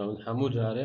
هەموو جارێ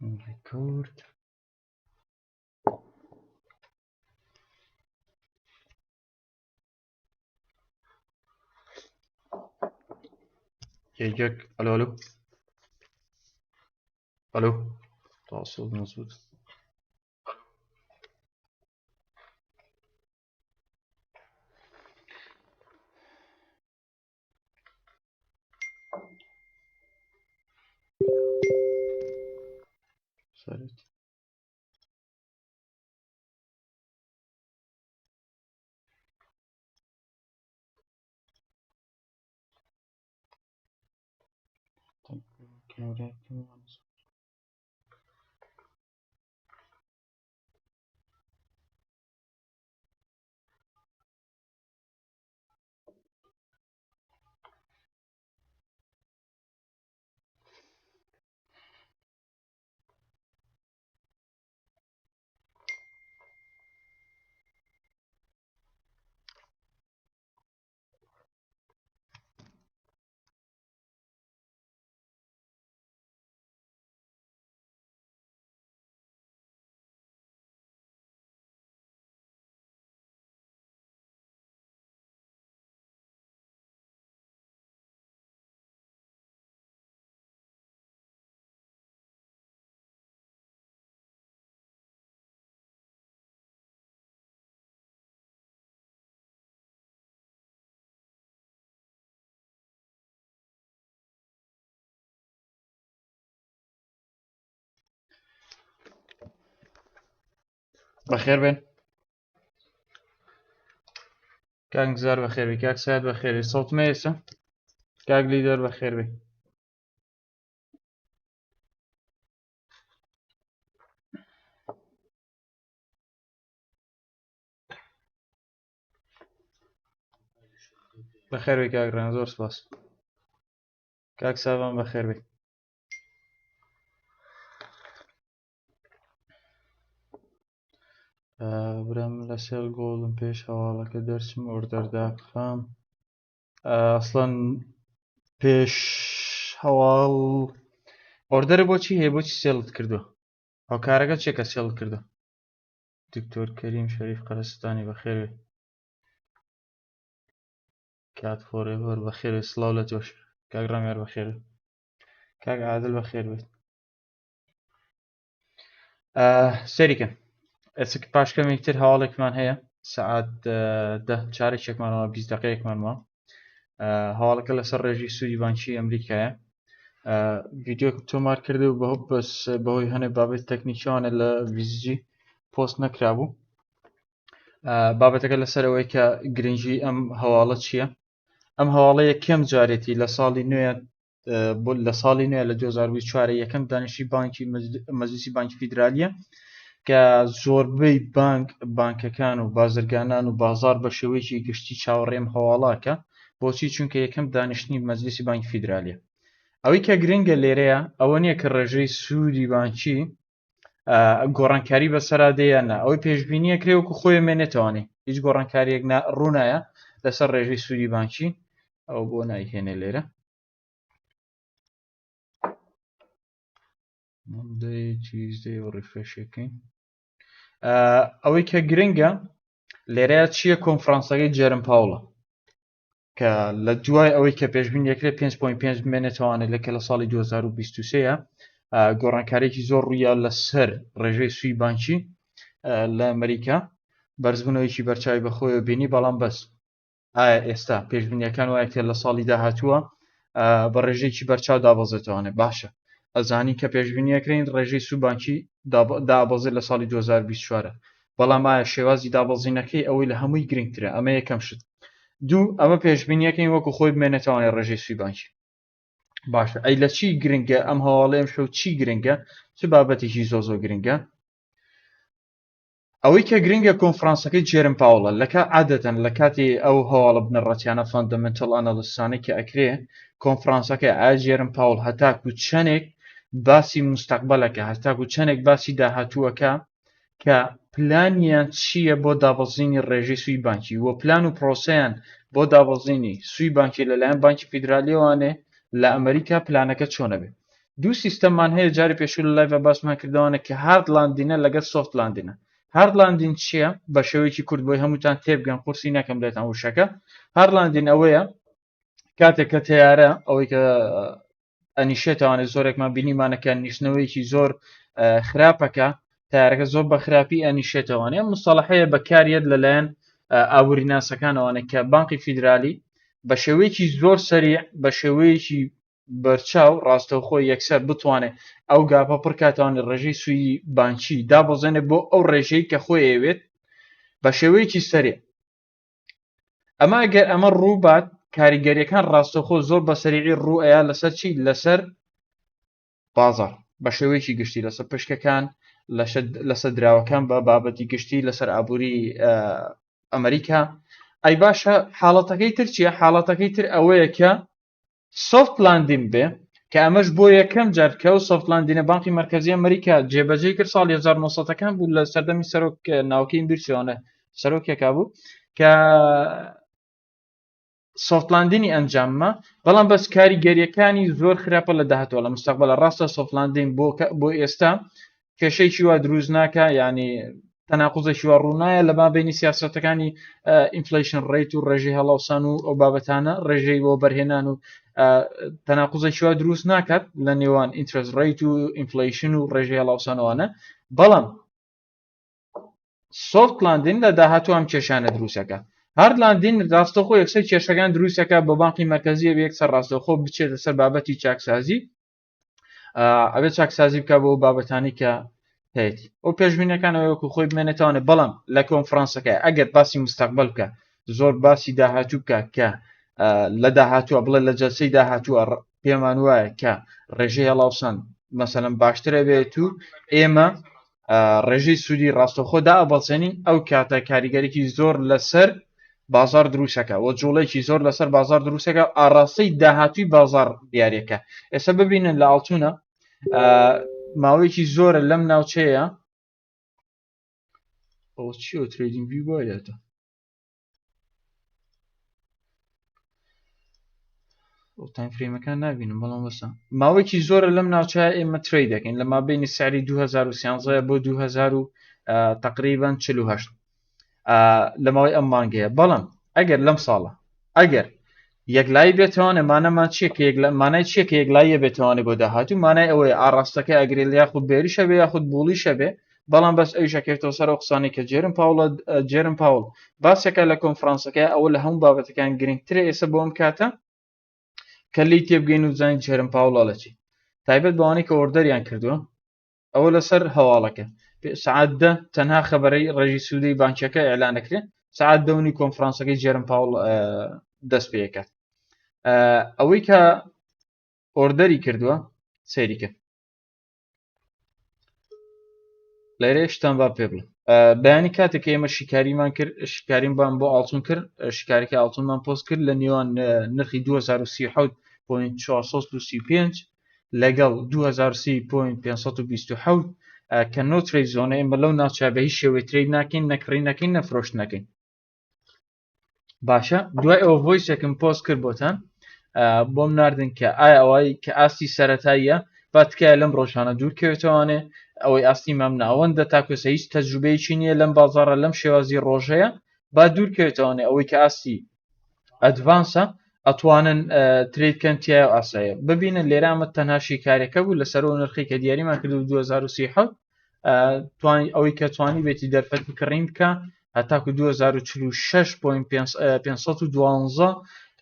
ريكورد يجيك الو الو الو تواصل مظبوط صارت بخير بين كاك زار بخير بي كاك سعد بخير بي صوت ميسا كاك ليدر بخير بي بخير بي كاك رانزور سباس كاك سابان بخير بي برم لسيل قولم بيش هوالك درسم اوردر داكخام اصلا بيش هوال اوردر بوچی هی بوچی سيلت كردو او كارگا چيكا سيلت كردو دكتور كريم شريف قرستاني بخير بي كات فوريفر بخير بي سلاولة جوش كاك رامير بخير بي كاك عادل بخير بي سيريكا اسك پاشکەم یەکتر هەواڵێکمان هەیە سەعات 10 چارێکێکمانەوە 20 دقەیەکمانەوە هەواڵەکە لەسەر ڕێژەی سوودی بانکی ئەمریکایە ڤیدیۆکم تۆمار کرده و بەس بەهۆی هەنێ بابەت تەکنیکیوانە لە ڤیزجی پۆست نەکرابوو بابەتەکە لەسەر ئەوەی کە گرنگی ئەم هەواڵە چییە ئەم هەواڵە یەکەم جارێتی لە ساڵی نوێ لە ساڵی نوێ لە 2024 یەکەم دانیشتوی بانکی مەجلیسی بانکی فیدرالیە کە زۆربەی بانکەکان و بازرگانان و بازار بە شێوەیەکی گشتی چاوەڕێم هەواڵاکە بۆچی چونکە یەکەم دانیشتنی مەجلیسی بانکی فیدرالیە ئەوەی کە گرنگە لێرەیە ئەوە نییە کە ڕێژەی سوودی بانکی گۆڕانکاری بەسەرادەیە نا ئەوەی پێشبینیە کرێ وەکو خۆی مێنێتوانێ هیچ گۆڕانکاریەک ڕوونایە لەسەر ڕێژەی سوودی بانکی ئەو بۆ نایهێنێ لێرە چیزدەی و ڕیفرێشەکەین ئەوەی کە گرنگە لێرەیە چییە کۆنفرانسەکەی جێرم پاوڵە کە لە دوای ئەوەی کە پێشبین یەکرێت 5.5 بمێنێتوانێت لەکە لە ساڵی 2023 گۆڕانکارێکی زۆر ڕوویە لەسەر ڕێژەی سوودی بانکی لە ئەمریکا بەرزبوونەوەیکی بەرچاوی بەخۆیەوە بینی بەڵام بەس ئایا ئێستا پێشبینیەکان وایەکە لە ساڵی داهاتووە بە ڕێژەیەکی بەرچاو دابەزێتوانێت باشە ئەزانی کە پێشبینیەکەین ڕێژەی سوودی بانکی دابەزێت لە ساڵی 2024 بەڵام ئایا شێوازی دابەزینەکەی ئەوەی لە هەمووی گرنگترە ئەمە یەکەم شت دوو ئەمە پێشبینیەکەین وەکو خۆی بمێنێتوانێت ڕێژەی سوودی بانکی باشە ئەی لە چی گرنگە ئەم هەواڵەیەم شەو چی گرنگە چ بابەتێکی زۆ گرنگە ئەوەی کە گرنگە کۆنفرانسەکەی جێرم پاوڵە لەکە عادەتەن لە کاتی ئەو هەواڵە بنەڕەتیانە فاندەمنتەڵ ئەنەلیستانەی کە ئەکرێ کۆنفرانسەکەی ئایا جێرم پاوڵ هەتاکو چەندێک باسی مستەقبەلەکە هەتاکو چەندێک باسی داهاتووەکە کە پلانیان چییە بۆ دابەزینی ڕێژەی سوی بانکی وە پلان و پرۆسەیان بۆ دابەزینی سوی بانکی لەلایەن بانکی فیدرالیەوانێ لە ئەمریکا پلانەکە چۆنە بێ دوو سیستەممان هەیە جاری پێشوو لە لایڤە باسمان کردوانە کە هارد لاندینە لەگەڵ سۆفت لاندینە هارد لاندین چییە بە شێوەیەکی کورد بۆی هەمووتان تێبگەن قورسی نەکەم لێتان وشەکە هارد لاندین ئەوەیە کاتێک کە تیارە ئەوەی کە ئەنیشێتوانێت زۆرێکمان بینیمانەکە نیشتنەوەیکی زۆر خراپەکە تارەکە زۆر بە خراپی ئەنیشێتەوانێ مستەڵەحەیە بەکارێت لەلایەن ئاووریناسەکانەوەنە کە بانکی فیدرالی بە شێوەیەکی زۆر سەریع بە شێوەیەکی بەرچاو ڕاستەوخۆی یەکسەر بتوانێت ئەو گاپە پڕکاتوانێت ڕێژەی سوی بانکی دابەزێنێت بۆ ئەو ڕێژەی کە خۆی ئەوێت بە شێوەیەکی سەریع ئەمە ئەگەر ئەمە ڕووبات کاریگەریەکان ڕاستەوخۆ زۆر بە سەریعی ڕوو ئەیە لەسەر چی لەسەر بازار بە شێوەیەکی گشتی لەسەر پشکەکان لەسەر دراوەکان بە بابەتی گشتی لەسەر ئابووری ئەمریکا ئەی باشە حاڵەتەکەی تر چییە حاڵەتەکەی تر ئەوەیە کە سۆفت لاندین بێ کە ئەمەش بۆ یەکەم جارکە و سۆفت لاندینە بانکی مرکزی ئەمریکا جێبەجێ کرد ساڵی 1970ەکان بوو لە سەردەمی سەرۆک ناوکەی بیرچۆنە سەرۆکێکا بوو کە سۆفت لاندینی ئەنجاممە بەڵام بەس کاریگەریەکانی زۆر خراپە لە داهاتوە لە مستەقبەلە ڕاستە سۆفت لاندین بۆ ئێستا کێشەیەکی وا دروست ناکە ینی تەناقوزێکی وا ڕوونایە لە مابینی سیاسەتەکانی ئینفلیشن ڕیت و ڕێژەی هەڵاوسان و ئەو بابەتانە ڕێژەی بۆ بەرهێنان و تەناقوزێکی وا دروست ناکات لە نێوان ئینترست ڕیت و ئینفلیشن و ڕێژەی هەڵاوسانەوەنە بەڵام سۆفت لاندین لە داهاتوو ئەم کێشانە دروستەکە هارد لاندین ڕاستەوخۆ یەکسەر کێشەکان دروستەکە بە بانکی مرکزی یەکسەر ڕاستەوخۆ بچێتە سەر بابەتی چاکسازی ئەبێت چاکسازی بکە بۆ بابەتانی کە هەیەی ئەو پێشبینەکانەوە وەکو خۆی بمێنێتوانێت بەڵام لە کۆنفرانسەکە ئەگەر باسی مستەقبەل بکە زۆر باسی داهاتوو بکە کە لە داهاتووە بڵێ لە جەلسەی داهاتووە پێمان وایە کە ڕێژەی هەڵاوسان مەسەلەن باشترە بێت و ئێمە ڕێژەی سوودی ڕاستەوخۆ دابەزێنین ئەو کاتە کاریگەرێکی زۆر لەسەر بازار دروستەکە و جوڵەیەکی زۆر لەسەر بازار دروستەکە ئاڕاستەی داهاتووی بازار دیارێکە ئێستا ببینن لە ئاڵتونە ماوەیەکی زۆرە لەم ناوچەیە ئەو چی ترێدینگ وی وایەتە تایم فرێمەکان نبینم بەڵام وەسە ماوەیەکی زۆرە لەم ناوچەیە ئێمە ترێد دەکەین لە مابینی ساری 2013 بۆ 2000 تقریبا 48 لە ماوەی ئەم مانگەیە بەڵام ئەگەر لەم ساڵە ئەگەر یەکلایی بێتوانێ مانەمان مانای چیەکە یەکلاییە بێتوانێت بۆ داهاتوو مانای ئەوەیە ئاڕاستەکە ئەگرێت یاخود بێریشە بێ یاخود بوڵیشە بێ بەڵام بەس ئەویشەکەوێتەوە سەر ئەو قسانی کە جێرم پاوڵ باسێکە لە کۆنفرانسەکە ئەوە لە هەموو بابەتەکان گرنگترە ئێستا بۆ ئەم کاتە کە لی تێبگەین و بزانین جێرم پاوڵە چی تایبەت بەوانەی کە ئۆردەریان کردووە ئەوە لەسەر هەواڵەکە سعات دە تەنها خەبەرەی ڕێژی سوودەی بانکیەکە ئێلانەکرێت سعات دەونی کۆنفرانسەکەی جێرم پاوڵ دەست پێکات ئەوەی کە ئۆردەری کردووە سەیریکە لەرێ شتان با پێ بڵێ بەیانی کاتێک ئێمە شیکاریمان کرد شیکاریم بان بۆ ئاڵتون کرد شیکارێکی ئاڵتونمان پۆست کرد لە نێوان نرخی 2037.435 لەگەڵ 2030.527 کە نۆترەی زۆنە ئێمە لەو ناوچە بە هیچ شێوەی ترێد ناکەین نەکڕی نەکەین نەفرۆشت نەکەین باشە دوای ئەوە ڤۆیسێکم پۆست کرد بۆتان بۆم ناردن کە ئایا ئەوەی کە ئاستی سەرەتاییە با تکایە لەم ڕۆژانە دوورکەوێتەوانێ ئەوەی ئاستی مام ناوەندە تاکۆسە هیچ تەجروبەیەکی نییە لەم بازاڕە لەم شێوازی ڕۆژەیە با دوورکەوێتەوانێ ئەوەی کە ئاستی ئەدڤانسە ئەتوانن ترێدکەن تایە و ئاسایە ببینن لێرامە تەنها شیکارەکە بوو لەسەرەوە نرخی کە دیاریمان کردو 2037 ئەوەی کە توانی بێتی دەرفەتی کڕین بکە هەتاکو 2046.512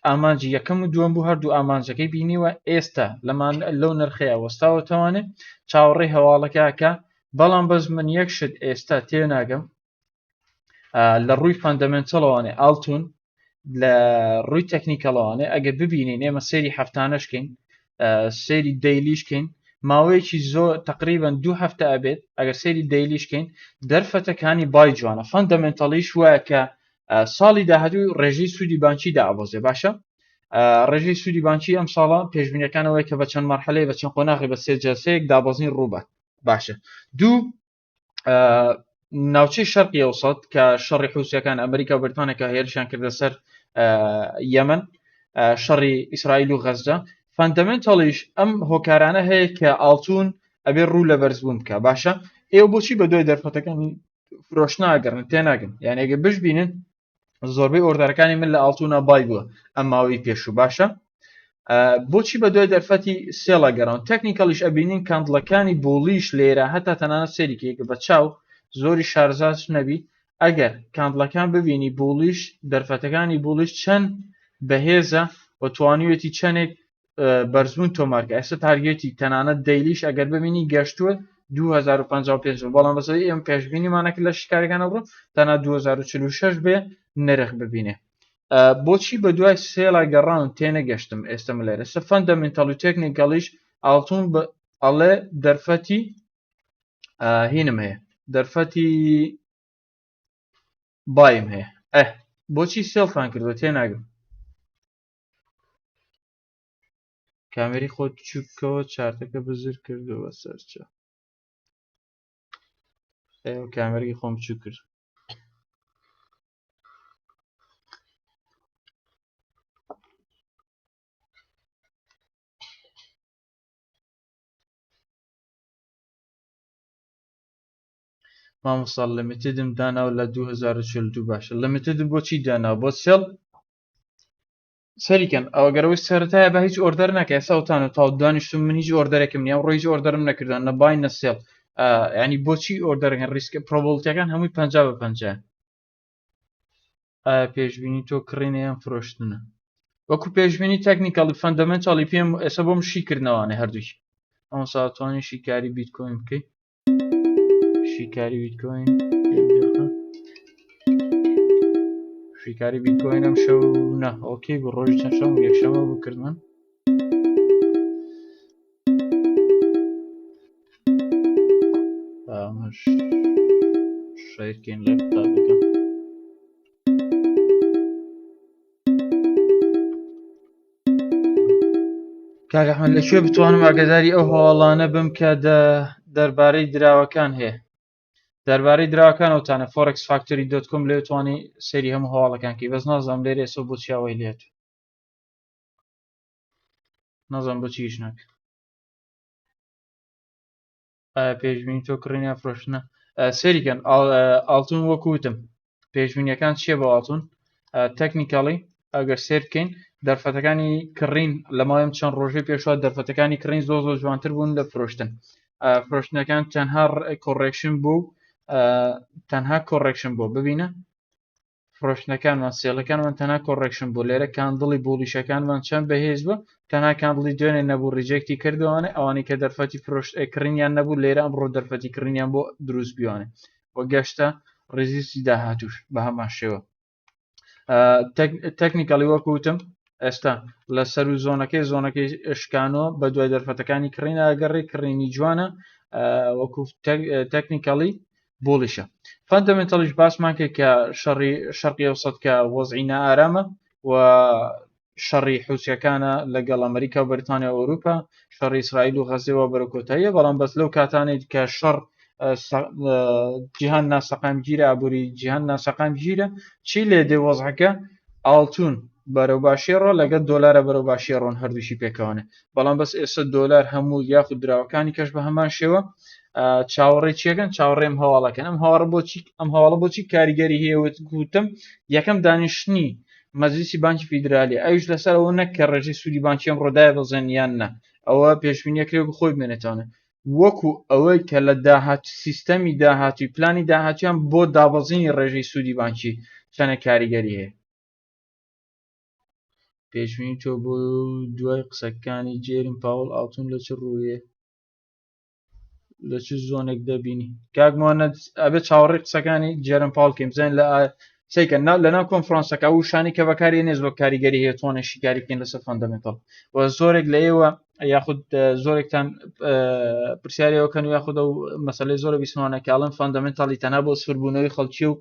ئامانجی یەکەم و دووەم بوو هەردوو ئامانجەکەی بینیوە ئێستا لەمان لەو نرخەیە وەستاوەتەوانێت چاوەڕێی هەواڵەکەکە بەڵام بەس من یەک شت ئێستا تێناگەم لە ڕووی فاندەمنتەڵەوانێ ئاڵتون لە ڕووی تەکنیکەڵەوانێ ئەگەر ببینین ئێمە سەیری هەفتانەشکەین سەیری دەیلیشکەین ماوەیەکی زۆر تقریبا 2 هەفتە ئەبێت ئەگەر سەیری دەیلیشکەین دەرفەتەکانی بای جوانە فەندەمنتەڵیش وایە کە ساڵی داهاتوو ڕێژەی سوودی بانکی دابەزێ باشە ڕێژەی سوودی بانکی ئەم ساڵە پێشبینیەکانەوەی کە بە چەند مەرحەلەی بە چەند قۆناغی بە سێ جەلسەیەک دابەزین ڕووبات باشە دوو ناوچەی شەرقی ئەوسەد کە شەڕی حوسیەکان ئەمریکا و بریتانیا کە هێرشیان کردە سەر یەمەن شەڕی ئیسرائیل و غەزە فەندەمنتەڵیش ئەم هۆکارانە هەیە کە ئاڵتون ئەبێ ڕوو لە بەرزبوون بکە باشە ئێوە بۆچی بە دوای دەرفەتەکانی فرۆشت ناگەڕن تێناگەن یعنی ئەگە بشبینن زۆربەی ئۆردەرەکانی من لە ئاڵتونە بای بووە ئەم ماوەی پێشوو باشە بۆچی بە دوای دەرفەتی سێڵە گەڕن تەکنیکەڵیش ئەبینین کاندڵەکانی بۆڵیش لێرە هەتا تەنانەت سەریکێکە بە چاو زۆری شارزاش نەبی ئەگەر کاندڵەکان ببینی بۆڵیش دەرفەتەکانی بۆڵیش چەند بەهێزە و توانیوێتی چەندێک بەرزبوون تۆمارکە ئێستا تارگێتی تەنانەت دەیلیش ئەگەر ببینی گەشتووە 2055 بەڵام بەسەری ئێمە پێشبینیمانەکە لە شکارەکانە بڕۆ تەنها 2046 بێ نرخ ببینێ بۆچی بە دوای سێڵا گەڕان تێنەگەشتم ئێستا لێرە سە فەندەمنتەڵ و تێکنیکەڵیش ئاڵتون ئەڵێ دەرفەتی هینم هەیە دەرفەتی بایم هەیە بۆچی سێڵتان کردوە تێناگەم کامێری خۆت چووکەوە چارتەکە بزر کردەوە سەرچە کامێری خۆم چوو کرد مامۆستا لەمیتدم داناوە لە 2042 باشە لەمیتد بۆچی داناوە بۆ سێڵ سەریکەن ئەوەگەرەوەی سەرەتایە بە هیچ ئۆردەر ناکە ئێساوتان و تاو دانیشتم من هیچ ئۆردەرێکم نییە ڕۆیژ ئۆردەرم نەکردن نەبای نەسێڵ ینی بۆچی ئۆردەرەکەن ریسکە پرۆبڵتیەکان هەمووی 50/50 پێشبینی تۆ کڕینەیان فرۆشتنە وەکو پێشبینی تەکنیکەڵی فەندەمنتەڵی پێم ئێستا بۆم شیکردنەوانێ هەردووکی ئەم ساڵتوانی شیکاری بیتکۆین بکەیت شیکاری بیتکۆین شیکاری بیتکۆین ئەم شەو نە ئۆکەی بۆ ڕۆژی چەند شەم یەکشەمە بکردن ئەمەش شەیرکەین لە قوتابەکە کاک ئەحمەد لەکوێ بتوانم ئاگاداری ئەو هەواڵانە بم کە دەربارەی دراوەکان هەیە دەربارەی دراوەکانەوتانە فۆریکس فاکتۆری.com لێ توانی سەیری هەموو هەواڵەکانکەی بەس نازانم لێرە ئێستا بۆچی ئەوەی لێت نازانم بۆچی هیچ ناکە پێشبینی تۆ کڕینیان فرۆشتنە سەریکەن ئاڵتون وەکوتم پێشبینیەکان چییە بۆ ئاڵتون تەکنیکەڵی ئەگەر سێر بکەین دەرفەتەکانی کڕین لە ماوەی چەند ڕۆژەی پێشوە دەرفەتەکانی کڕین زۆر جوانتر بوون لە فرۆشتن فرۆشتنەکان تەنها کۆڕێکشن بوو تەنها کۆڕێکشن بۆ ببینە فرۆشتنەکانمان سێڵەکانمان تەنها کۆڕێکشن بوو لێرە کاندڵی بۆلیشەکانمان چەند بەهێز بوو تەنها کاندڵی دوێنێ نەبوو ڕیجێکتی کردوانە ئەوانی کە دەرفەتی فرۆشت کڕینیان نەبوو لێرە ئەمڕۆ دەرفەتی کڕینیان بۆ دروست بیوانێ وە گەشتە ڕێزیستی داهاتوش بە هەمان شێوە تەکنیکەڵی وەکوتم ئێستا لە سەر و زۆنەکەی شکانۆ بە دوای دەرفەتەکانی کڕینە ئەگەڕێ کڕینی جوانە وەکو تەکنیکەڵی بۆڵیشە فەندەمنتەڵیش باسمان کرد کە شەرقی ئەوسەد کە وەزعی نائارامە و شەڕی حوسیەکانە لەگەڵ ئەمریکا و بەریتانیا و ئەوروپا شەڕی ئیسرائیل و غەزەوە بەرەکۆتاییە بەڵام بەس لەو کاتانێک کە شەڕ جیهان ناسەقامگیرە ئابووری جیهان ناسەقامگیرە چی لێ دێ وەزعەکە ئاڵتون بەرەو باشێڕۆ لەگەڵ دۆلارە بەرەو باشێڕۆن هەردووشی پێکەوانێ بەڵام بەس ئێستا دۆلار هەموو یاخود دراوەکانی کەش بە هەمان شێوە چاوەڕێ چیەکەن چاوەڕێم هەواڵەکەن ئەم هەواڵە بۆچی کاریگەری هەیەوە گوتم یەکەم دانیشتنی مەجلیسی بانکی فیدرالی ئەوش لەسەر ئەوە نەک کە ڕێژەی سوودی بانکی ئەم ڕۆدایە بەزێن یان نە ئەوە پێشبینیەکرێ خۆی بمێنێتەوە وەکو ئەوەی کە لە داهات سیستەمی داهاتوی پلانی داهاتیان بۆ دابەزینی ڕێژەی سوودی بانکی چەنە کاریگەری هەیە پێشبینی تۆ بۆ دوای قسەکانی جێرم پاوڵ ئاڵتون لە چ ڕوویە لە چ زۆنێک دەبینی کاکمانە ئەبێت چاوەڕێی قسەکانی جێرم پاڵ کەیم بزانین لە سیکە لەناو کۆنفرانسەکە ئەو شانی کە بەکاری نێز بۆ کاریگەری هەیە توانە شیکاری بکەین لەسەر فەندەمنتال و زۆرێک لە ئێوە یاخود زۆرێکتان پرسیاریەوەکەن و یاخود ئەو مەسەلەی زۆرە بیسمانەکەڵم فەندەمنتالی تەنها بۆ سفربوونەوەی خەڵکی و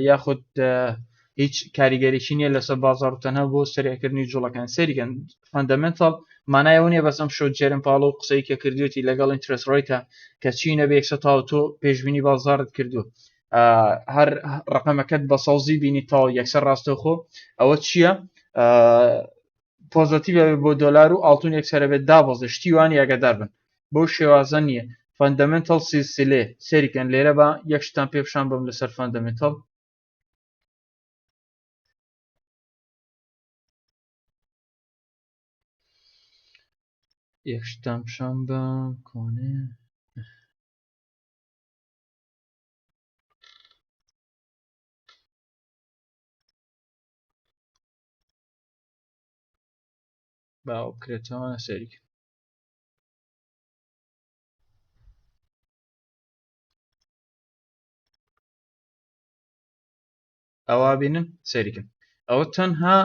یاخود هیچ کاریگەریشی نییە لەسەر بازار و تەنها بۆ سەرێکردنی جوڵەکان سەریکەن فەندەمنتال مانایەوە نیە بەسەم شۆ جێرم پاڵ و قسەی کە کردوێتی لەگەڵ ئینترست ڕۆیتە کە چینە بە 100 تا تۆ پێشبینی بازارت کردو هەر ڕقەمەکەت بە سەوزی بینی تا یەکسەر ڕاستەخۆ ئەوە چییە پۆزتیڤ بۆ دۆلار و ئاڵتون یەکسەرە بێت دابەزە شتیوانی ئەگەدار بن بۆ شێوازە نییە فەندەمنتال سیلسلێ سەریکەن لێرە بە یەک شتان پێشان بم لەسەر فەندەمنتال یەکشتام پیشان بە کۆنێ باوکرێتەوە سەریک ئەوا بینن سەریکن ئەوە تەنها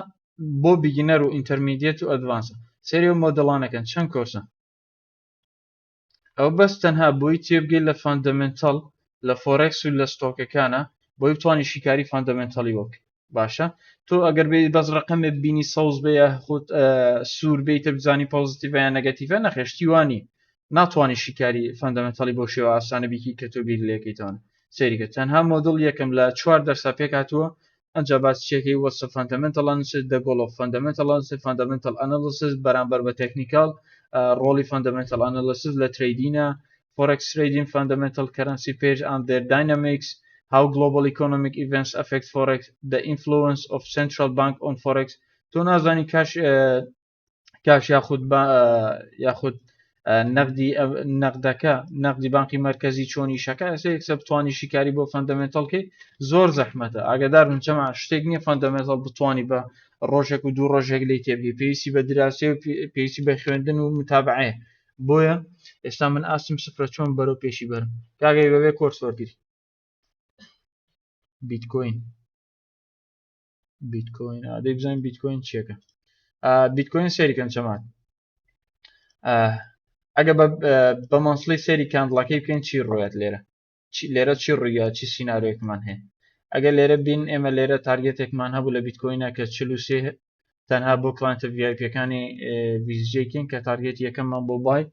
بۆ بیگینەر و ئینتەرمیدیێت و ئەدڤانسە سەری و مۆدەڵانەکەن چەند کۆرسە ئەو بەس تەنها بۆی تێبگەی لە فەندەمنتال لە فۆرکس و لە ستۆکەکانە بۆی بتوانانی شیکاری فەندەمنتالی وەک باشە تۆ ئەگەر بێ بەس ڕقەمێ بینی سەوز بێ خۆت سوور بیتە بزانی پۆزتیڤ یان نەگەتیڤە نەخێشتی وانی ناتوانانی شیکاری فەندەمنتالی بۆ شێوە ئاسانە بیکی کە تۆ بیر لەکەیتوانە سەریکە تەنها مۆدڵ یەکەم لە 4 دەرسا پێک هاتووە ئەنجا باسچێکی وەسە فەندەمنتال ئەنالیسیس دەگۆڵ ئۆف فەندەمنتال ئەنالیسیس فەندەمنتال ئەنالیسیس بەرامبەر بە تەکنیکال ڕۆڵی فەندەمنتال ئەنالیسیس لە ترێدینە forex trading fundamental currency pairs and their dynamics how global economic events affect forex the influence of central bank on forex تۆ نازانی کاش یاخود نەقدەکە نەقدی بانکی مرکزی چۆنی شەکە ئەسێکسە بتوانانی شیکاری بۆ فەندەمنتالکەی زۆر زەحمەتە ئاگدار من چەمە شتێک نییە فەندەمنتال بتوانی بە ڕۆژێک و دوو ڕۆژێک لی تێبی پێویستی بە دراسی و پێویستی بە خوێندن و متابعەیە بۆیە ئێستا من ئاسم سفرە چۆن بەرەو پێشی بەرم کاگەی بەبێ کۆرس وەرگری بیتکۆین دەی بزانین بیتکۆین چیەکە بیتکۆین سەریکەن چەمان ئەگە بە مەسڵی سەری کاندڵەکەی بکەین چی ڕۆیەت لێرە چی ڕوویە چی سینناارۆیەکمان هەیە ئەگەر لێرە بین ئێمە لێرە تارگێتێکمان هەبوو لە بیتکۆینە کە 43 تەنها بۆ کلانتە VIPەکانی ویزجێکین کە تارگێت یەکەممان بۆ بای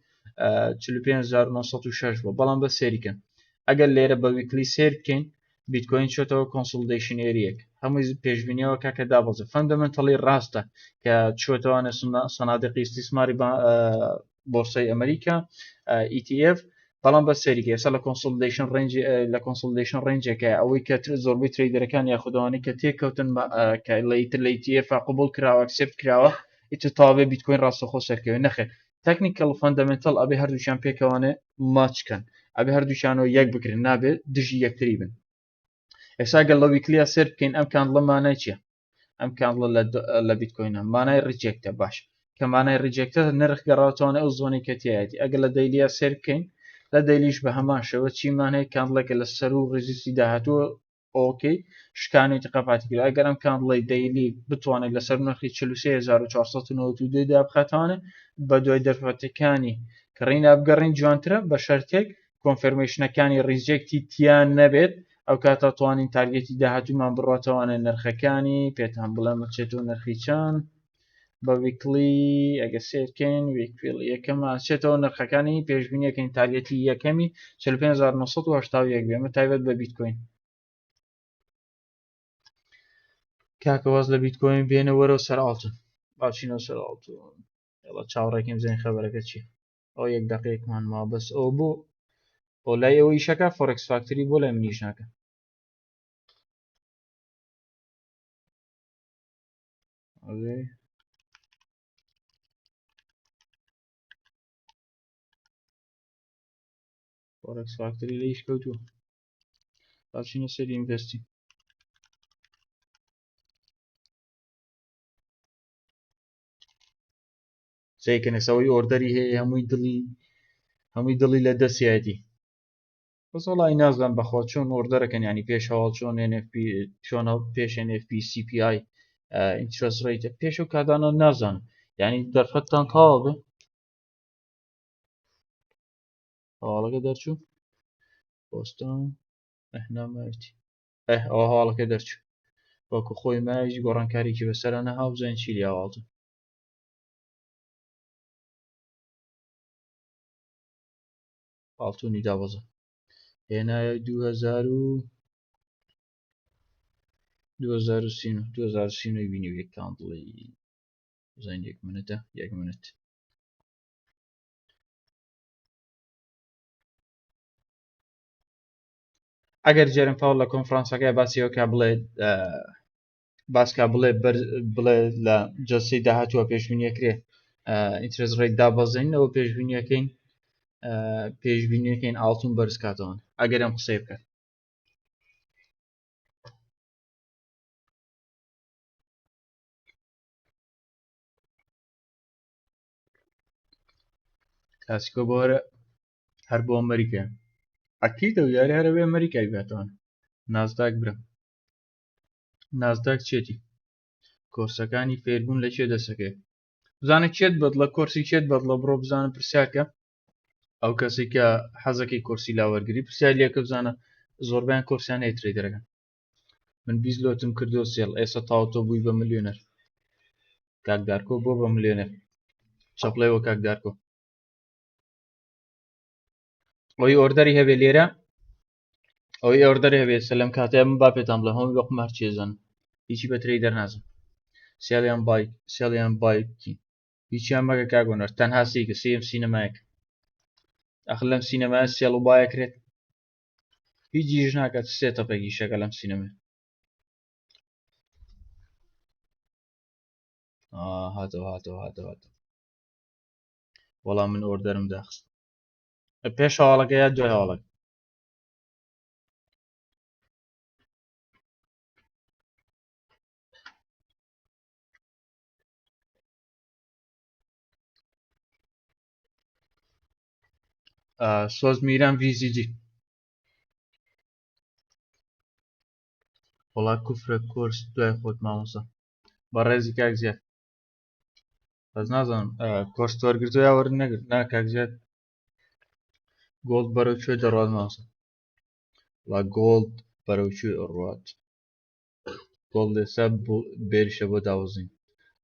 45906 بۆ بەڵام بە سێریکەن ئەگەر لێرە بە ویکلی سیر بکەین بیتکۆین چۆتەوە کۆنسڵدیشنێریەک هەمووی پێشبینیەوە کاکە دابەزە فەندەمنتەڵی ڕاستە کە چۆتەوانە سەنادقی استیسماری بۆرسای ئەمریکا ETF بەڵام بە سەریکە ئێستا لە کۆنسڵدیشن ڕێنجێکە ئەوەی کە زۆربەی تریدەرەکان یاخودەوانی کە تێککەوتن لە ئیتر لە ETF قبول کراوە ئەکسپت کراوە ئیتر تاوێ بیتکۆین ڕاستەخۆ سەرکەوێ نەخێت تەکنیکەڵ فەندەمنتەل ئەبێ هەردووشیان پێکەوانێ ماچکەن ئەبێ هەردووشیانەوە یەک بکرن نابێت دژی یەکتری بن ئێساگەل لە ویکلیا سێر بکەین ئەم کاندڵە مانای چییە ئەم کاندڵە لە بیتکۆینە مانای ڕیجێکتە باش کە مانای ڕیجێکتە نرخ گەڕاتوانە ئەو زۆنی کەتیایەتی ئەگەر لە دەیلیا سێر بکەین لە دەیلیش بە هەمان شەوە چیمانەیە کاندڵێکە لە سەر و ڕێزیستی داهاتووە ئۆکەی شکانێتی قەپاتی کرد ئەگەر ئەم کاندڵی دەیلی بتوانێت لەسەر نرخی 43492 دا بخاتوانە بە دوای دەرفەتەکانی کە ڕێینا بگەڕین جوانترە بە شەرتێک کۆنفرمێشنەکانی ڕیجێکتی تیان نەبێت ئەو کاتە توانین تارگێتی داهاتوومان بڕاتەوانە نرخەکانی پێتان بڵێ مەچێتەوە نرخی چەند بە ویکلی ئەگە سێرکەین ویکل یەکەم چێتەوە نرخەکانی پێشبینیەکەین تارگێتی یەکەمی 45980 بێمە تایبەت بە بیتکۆین کاکەواز لە بیتکۆین بێنە وەرە سەر ئاڵتون باچینەوە سەر ئاڵتون ئەڵە چاوەڕێکیم زین خەبەرەکە چی ئەو یەک دقەیەکمان ما بەس ئەو بوو بۆ لای ئەوەی شەکە فۆرکس فاکتری بۆ لای منیش ناکە فۆرکس فاکتری لەیش کەوتووە باچینە سەری ئینڤستی سەیکەنێسەوەی ئۆردەری هەیە هەمووی دڵی لە دەستیەتی بەس وەڵی نازدان بەخوا چۆن ئۆردەرەکەن ینی پێش هەواڵ چۆن NFP چۆن پێش NFP CPI interest rate پێش و کادانە نازانم ینی دەرفەتتان تاوا بێ هەواڵەکە دەرچوو بۆستان ئەهنامەتی ئەوە هەواڵەکە دەرچوو وەکو خۆی مایش گۆڕانکاریکی بەسەرە نەها بزانین چی لێ هەواڵتن هاڵتوونی دابەزە هێنایە 2030 بینی یەکان بڵێ بزانین 1 منتە 1 منت ئەگەر جێرم پاڵ لە کۆنفرانسەکەی باسیەوەکە بڵێ باسکە بڵێ لە جەلسەی داهاتووە پێشبینیەکرێ ئینترست ڕێت دابەزێنەوە پێشبینیەکەین ئاڵتون بەرز کاتەوە ئەگەر ئەم قسەی بکات کلاسیکۆ بۆرە هەر بۆ ئەمریکا ئەکیدە و یاری هەرەوێ ئەمریکای باتەوە نازداک برم نازداک چێتی کۆرسەکانی فێربوون لە چێ دەسەکەی بزانە چێت بەد لە کۆرسی چێت بەد لە بڕۆ بزانە پرسیارکە ئەو کەسی کە حەزەکەی کۆرسی لاوەرگری پرسیار لێکە بزانە زۆربیان کۆرسیان هەیە دەرەکەن من 20 لۆتم کردو سێڵ ئێستا تاوتۆ بووی بە ملیۆنەر کاکدارکۆ بۆ بە ملیۆنەر چەپڵێەوە کاکدارکۆ ئەوەی ئۆردەری هەبێ لێرە ئەوەی ئۆردەری هەبێت سە لەم کاتەیە من با پێتان بڵێم هەمووی بە قمار چێزن هیچی بە ترەیدەر نازم سێڵیان بایکی هیچیان مەگە کاگۆنەر تەنها سێکە سێم سینەمایەک ئەخ لەم سینەمایە سێڵ و بایەکرێت هیچ جیژ ناکات سێ تەپێکی شەکە لەم سینەمە هاتەوە وەڵام من ئۆردەرم داخست پێش هەواڵەکە یا دوای هەواڵەکە سۆز میران VCG وڵا کوفرە کۆرس دوای خۆت مامۆستا بە ڕێزی کاک زیاد بەس نازانم کۆرس وەرگرتووە یا وەرگ نەگرت نا کاک زیاد گۆڵد بەرەو کوێ دەڕوات مامۆستا وڵا گۆڵد بەرەو کوێ ڕوات گۆڵد ئێستا بێریشە بۆ داوەزین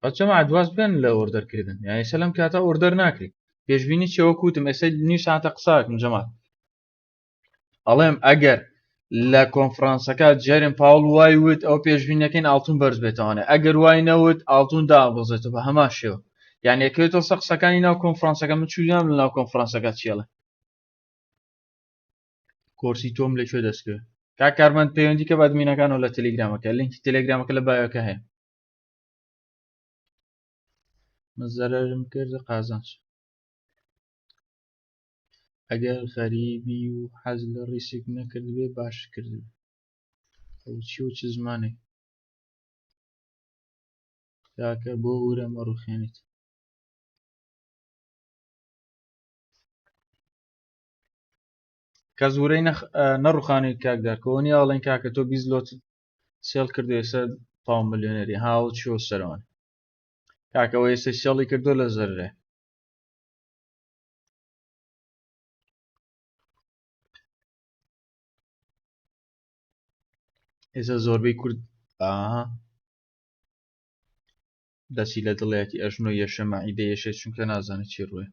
بەچەمە ئەدواز بێن لە ئۆردەرکردن یان ئێستا لەم کاتە ئۆردەر ناکرێت پێشبینی چێوە کوتم ئێستا نیم ساعتە قساکم جەمال ئەڵێم ئەگەر لە کۆنفرانسەکە جێرم پاوڵ وای وت ئەو پێشبینەکەین ئاڵتون بەرز بێتەوانێ ئەگەر وای نەوت ئاڵتون دابەزێتەوە بە هەمان شێوە یان یەکەوێتەوە سە قسەکانی ناو کۆنفرانسەکە من چوونام لە ناو کۆنفرانسەکە چێڵێ کۆرسی تۆم لەکوێ دەستکەوێت کارمەند پەیوەندی کە بەدمینەکانەوە لە تەلێگرامەکە لینکی تەلێگرامەکە لە بایۆکە هەیە من زەرەرم کرد قازانج ئەگەر خەریبی و حەز لە ڕیسک نەکردبێ باش کردبێ ئەو چی و چ زمانێک کاکە بۆ ورە مەڕوخێنیت کەس ورەی نەڕوخانی کاکدارکەوە نیە ئەڵێن کاکە تۆ 20 لۆت سێڵ کردو ئێستا پاو ملیۆنەری هاوڵ چۆ سەرەوەن کاکەوە ئێستا سێڵی کردو لە زەررێ ئێستا زۆربەی کورد دەسی لە دڵێتی ئەژنۆ یەشە مەعیدە یەشێت چونکە نازانێت چی ڕووێ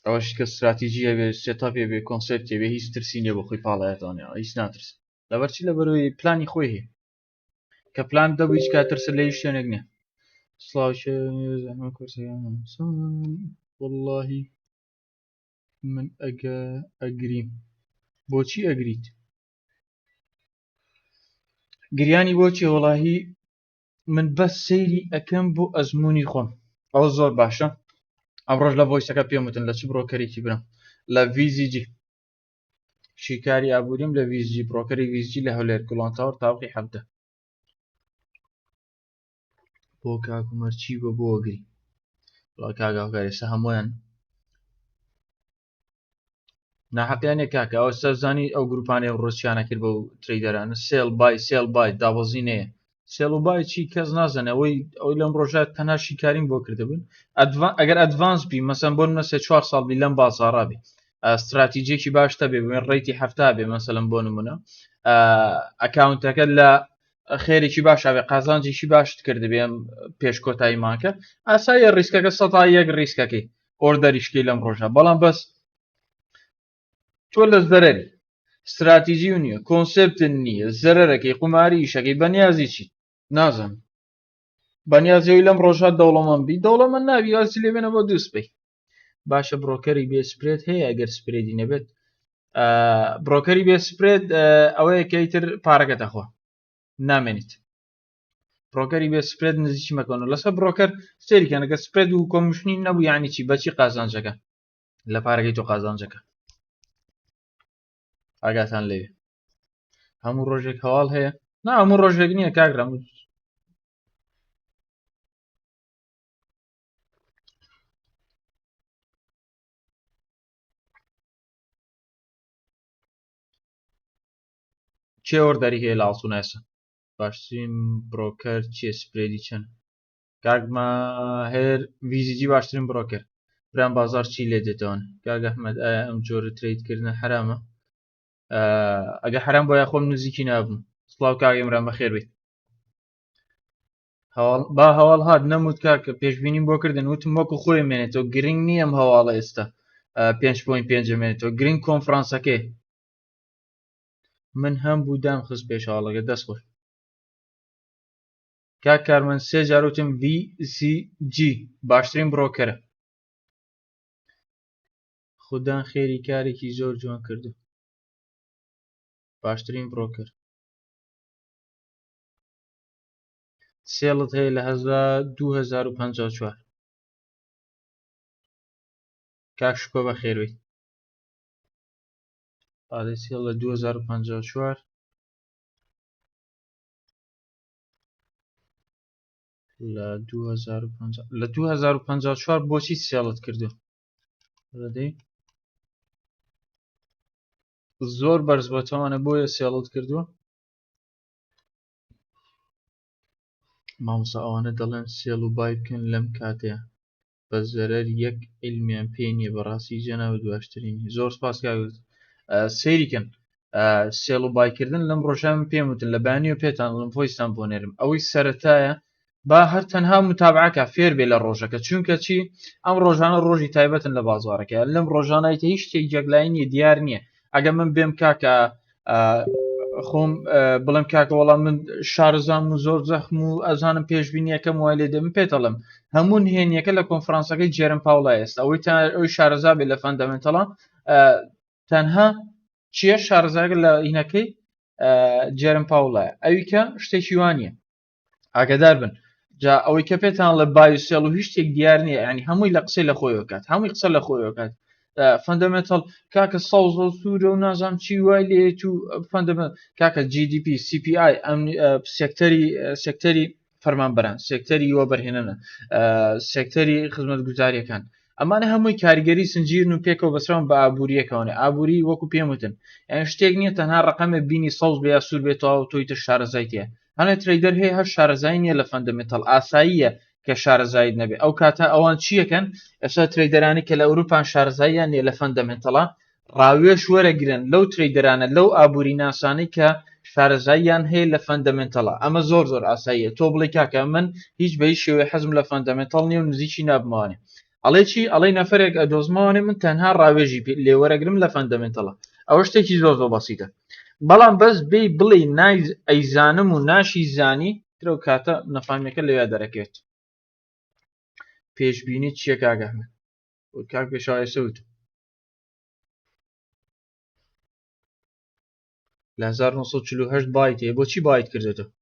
ئەوەش کە استراتیژی هەبێ سێتاپێ بێ کۆنسێپتێ بێ هیچ ترسی نییە بۆ خۆی پاڵایەتوانێەوە هیچ ناترس لەبەرچی لەبەرەوەی پلانی خۆی هەیە کە پلان دەبوو هیچ کاترسە لە هیچ شوێنێک نییە واللهی من ئەگریم بۆچی ئەگریت گریانی بۆچی وەڵاهی من بەس سەیری ئەەکەم بۆ ئەزمموی خۆم ئەوە زۆر باشە ئەمڕۆژ لە ڤۆیسەکە پێم وتن لە چ بڕۆکەرێکی برم لە VCG شیکاری ئابووریم لە VCG بڕۆکەری VCG لە هەولێر گوڵانتاوەر تاوقی حەبدە بۆ کاکومەر چی بە بۆ ئەگری وڵا کاگاوکار ئێستا هەمویان ناحەقیانێ کاکە ئەو سەرزانی ئەو گروپانێ ڕۆچیانە کرد بە تریدەرانە سێڵ بای داوەزینەیە سێڵ و بای چی کەس نازانە ئەوی لەم ڕۆژات تەنها شیکارین بۆ کردبوون ئەگەر ئەدڤانس بی مەسەن بۆ نمە 4 ساڵ بی لەم بازاڕابی استراتیجێکی باشتە بێ بێن ڕێیتی هەفتا بێ مەسەلەن بۆ نمونە ئەکاونتەکە لە خێرێکی باشاوێ قازانجێکی باشت کرد بێم پێش کۆتاییمانکە ئاسایە ڕیسکەکە 100 ڕیسکەکەی ئۆردەریشکی لەم ڕۆژە بەڵام بەس تۆ لە زەرەری استراتیژی و نییە کۆنسپتن نییە زەرەرەکەی قوماری ئیشەکەی بەنیازی چیت نازم بەنیازەوەی لەم ڕۆژات دەوڵەمەند بی دەوڵەمەند ناوی ئاسی لێبێنە بۆ دووسپەی باشە بڕۆکەری بێ سپرێت هەیە ئەگەر سپرێدی نەبێت بڕۆکەری بێ سپرێت ئەوەیە کەیتر پارەکە دەخوا نامێنیت بڕۆکەری بێ سپرێت نزیکی مەکەن لەسەر بڕۆکەر سێریکەنەکە سپرێت و کۆمیشنی نەبوو یعنی چی بەچی قازانجەکە لە پارەکەی تۆ قازانجەکە ئاگاتان لێوێ هەموو ڕۆژێک هەواڵ هەیە نا هەموو ڕۆژێک نییە کاگرام چێ ئۆردەری هەیە لە ئاسوونایسە باشترین بڕۆکەر چیە سپرێدی چەند کاکما هەر ویزیجی باشترین بڕۆکەر بران بازار چی لێ دێتەوەن کاک ئەحمەد ئایا ئەم جۆرە ترێدکردنە حرامە ئەگە حرام بۆ یا خۆم نزیکی نابووم سڵاو کاک ئێمران بەخێر بێت با هەواڵ هات نەموت کاکە پێشبینیم بۆ کردن وتم وەکو خۆی مێنێتەوە گرنگ نییە ئەم هەواڵە ئێستا 5.5 مێنێتەوە گرنگ کۆنفرانسەکەی من هەم بوو دام خست پێش هەواڵەکە دەست خۆش کاک کارمەند سێ جاروتم VCG باشترین بڕۆکەرە خوددان خێری کارێکی زۆر جوان کردو باشترین بڕۆکەر سێڵت هەیە لە 2054 کاک شکۆ بە خێروی ئادەی سێڵ لە 2054 لە 2054 بۆچی سێڵت کردو ڕدەی زۆر بەرز بۆتەوانە بۆیە سێڵت کردووە مامۆستا ئەوانە دەڵێن سێڵ و بای بکەن لەم کاتەیە بە زەرەر یەک عیلمیان پێ نییە بەڕاستی جەنابەت باشترینی زۆر سپاس کاگوت سەیریکەن سێڵ و بایکردن لەم ڕۆژان پێم وتن لە بەیانی و پێتان لەم فۆیستان بۆ نێرم ئەوەی سەرەتایە با هەر تەنها متابعەکە فێر بێ لە ڕۆژەکە چونکە چی ئەم ڕۆژانە ڕۆژی تایبەتن لە بازاڕەکە لەم ڕۆژانایتە هیچ شتێک جێگلای نییە دیار نییە ئەگە من بێم کاکە خۆم بڵم کاکە وەڵام من شارزام و زۆر زەخم و ئەزانم پێشبینیەکەم وای لێ دێ من پێتەڵم هەموو نهێنیەکە لە کۆنفرانسەکەی جێرم پاوڵا ئێستا ئەوەی شارەزا بێ لە فەندەمنتەڵە تەنها چییە شارزاگە لە هینەکەی جێرم پاوڵایە ئەویکە شتێکی وانە ئاگدار بن جا ئەوەی کە پێتان لە بایوسێڵ و هیچ شتێک دیار نییە ینی هەمووی لە قسەی لە خۆیەوە کات هەمووی قسە لە خۆیەوە کات فەندەمنتەڵ کاکە سەوز و سوورە و نازام چی وای لێ و فەندەمنتەڵ کاکە GDP CPI ئەم سێکتەری فەرمانبەران سێکتەری وەبەرهێنانە سێکتەری خزمەتگوزاریەکان ئەمانە هەمووی کاریگەری سنجیرن و پێکەوە بەسران بە ئابوووریەکەونێ ئابووری وەکو پێم وتن یان شتێک نییە تەنها ڕقەمە بینی سەوز بێ یا سوور بێتەوە تۆیتە شارەزایتە هەنە تریدەر هەیە هەر شارەزای نییە لە فەندەمنتەڵ ئاساییە کە شارەزایت نەبێ ئەو کاتە ئەوان چیەکەن ئێستا تریدەرانی کە لە ئەوروپان شارەزاییان نیە لە فەندەمنتەڵە ڕاوێش وەرەگرن لەو تریدەرانە لەو ئابووری ناسانەی کە شارەزاییان هەیە لە فەندەمنتەڵە ئەمە زۆر ئاساییە تۆ بڵێ کاکە من هیچ بە هیچ شێوەیە حەزم لە فەندەمنتەڵ نییە و نزیکی نابمەوانێ ئەڵێ چی ئەڵێ نەفرێک ئەدۆزمەوانێ من تەنها ڕاوێژی لێوەرەگرم لە فەندەمنتەڵە ئەوە شتێکی زۆر بەسیتە بەڵام بەس بێ بڵێ ئەیزانم و ناشی زانی ترە و کاتە نەفامیەکە لەوێ دەرەکێت پێشبینی چییە کاگەمە کاک پێشاوێسە وت لە 1940 بایت هەیە بۆچی بایت کردێتەوە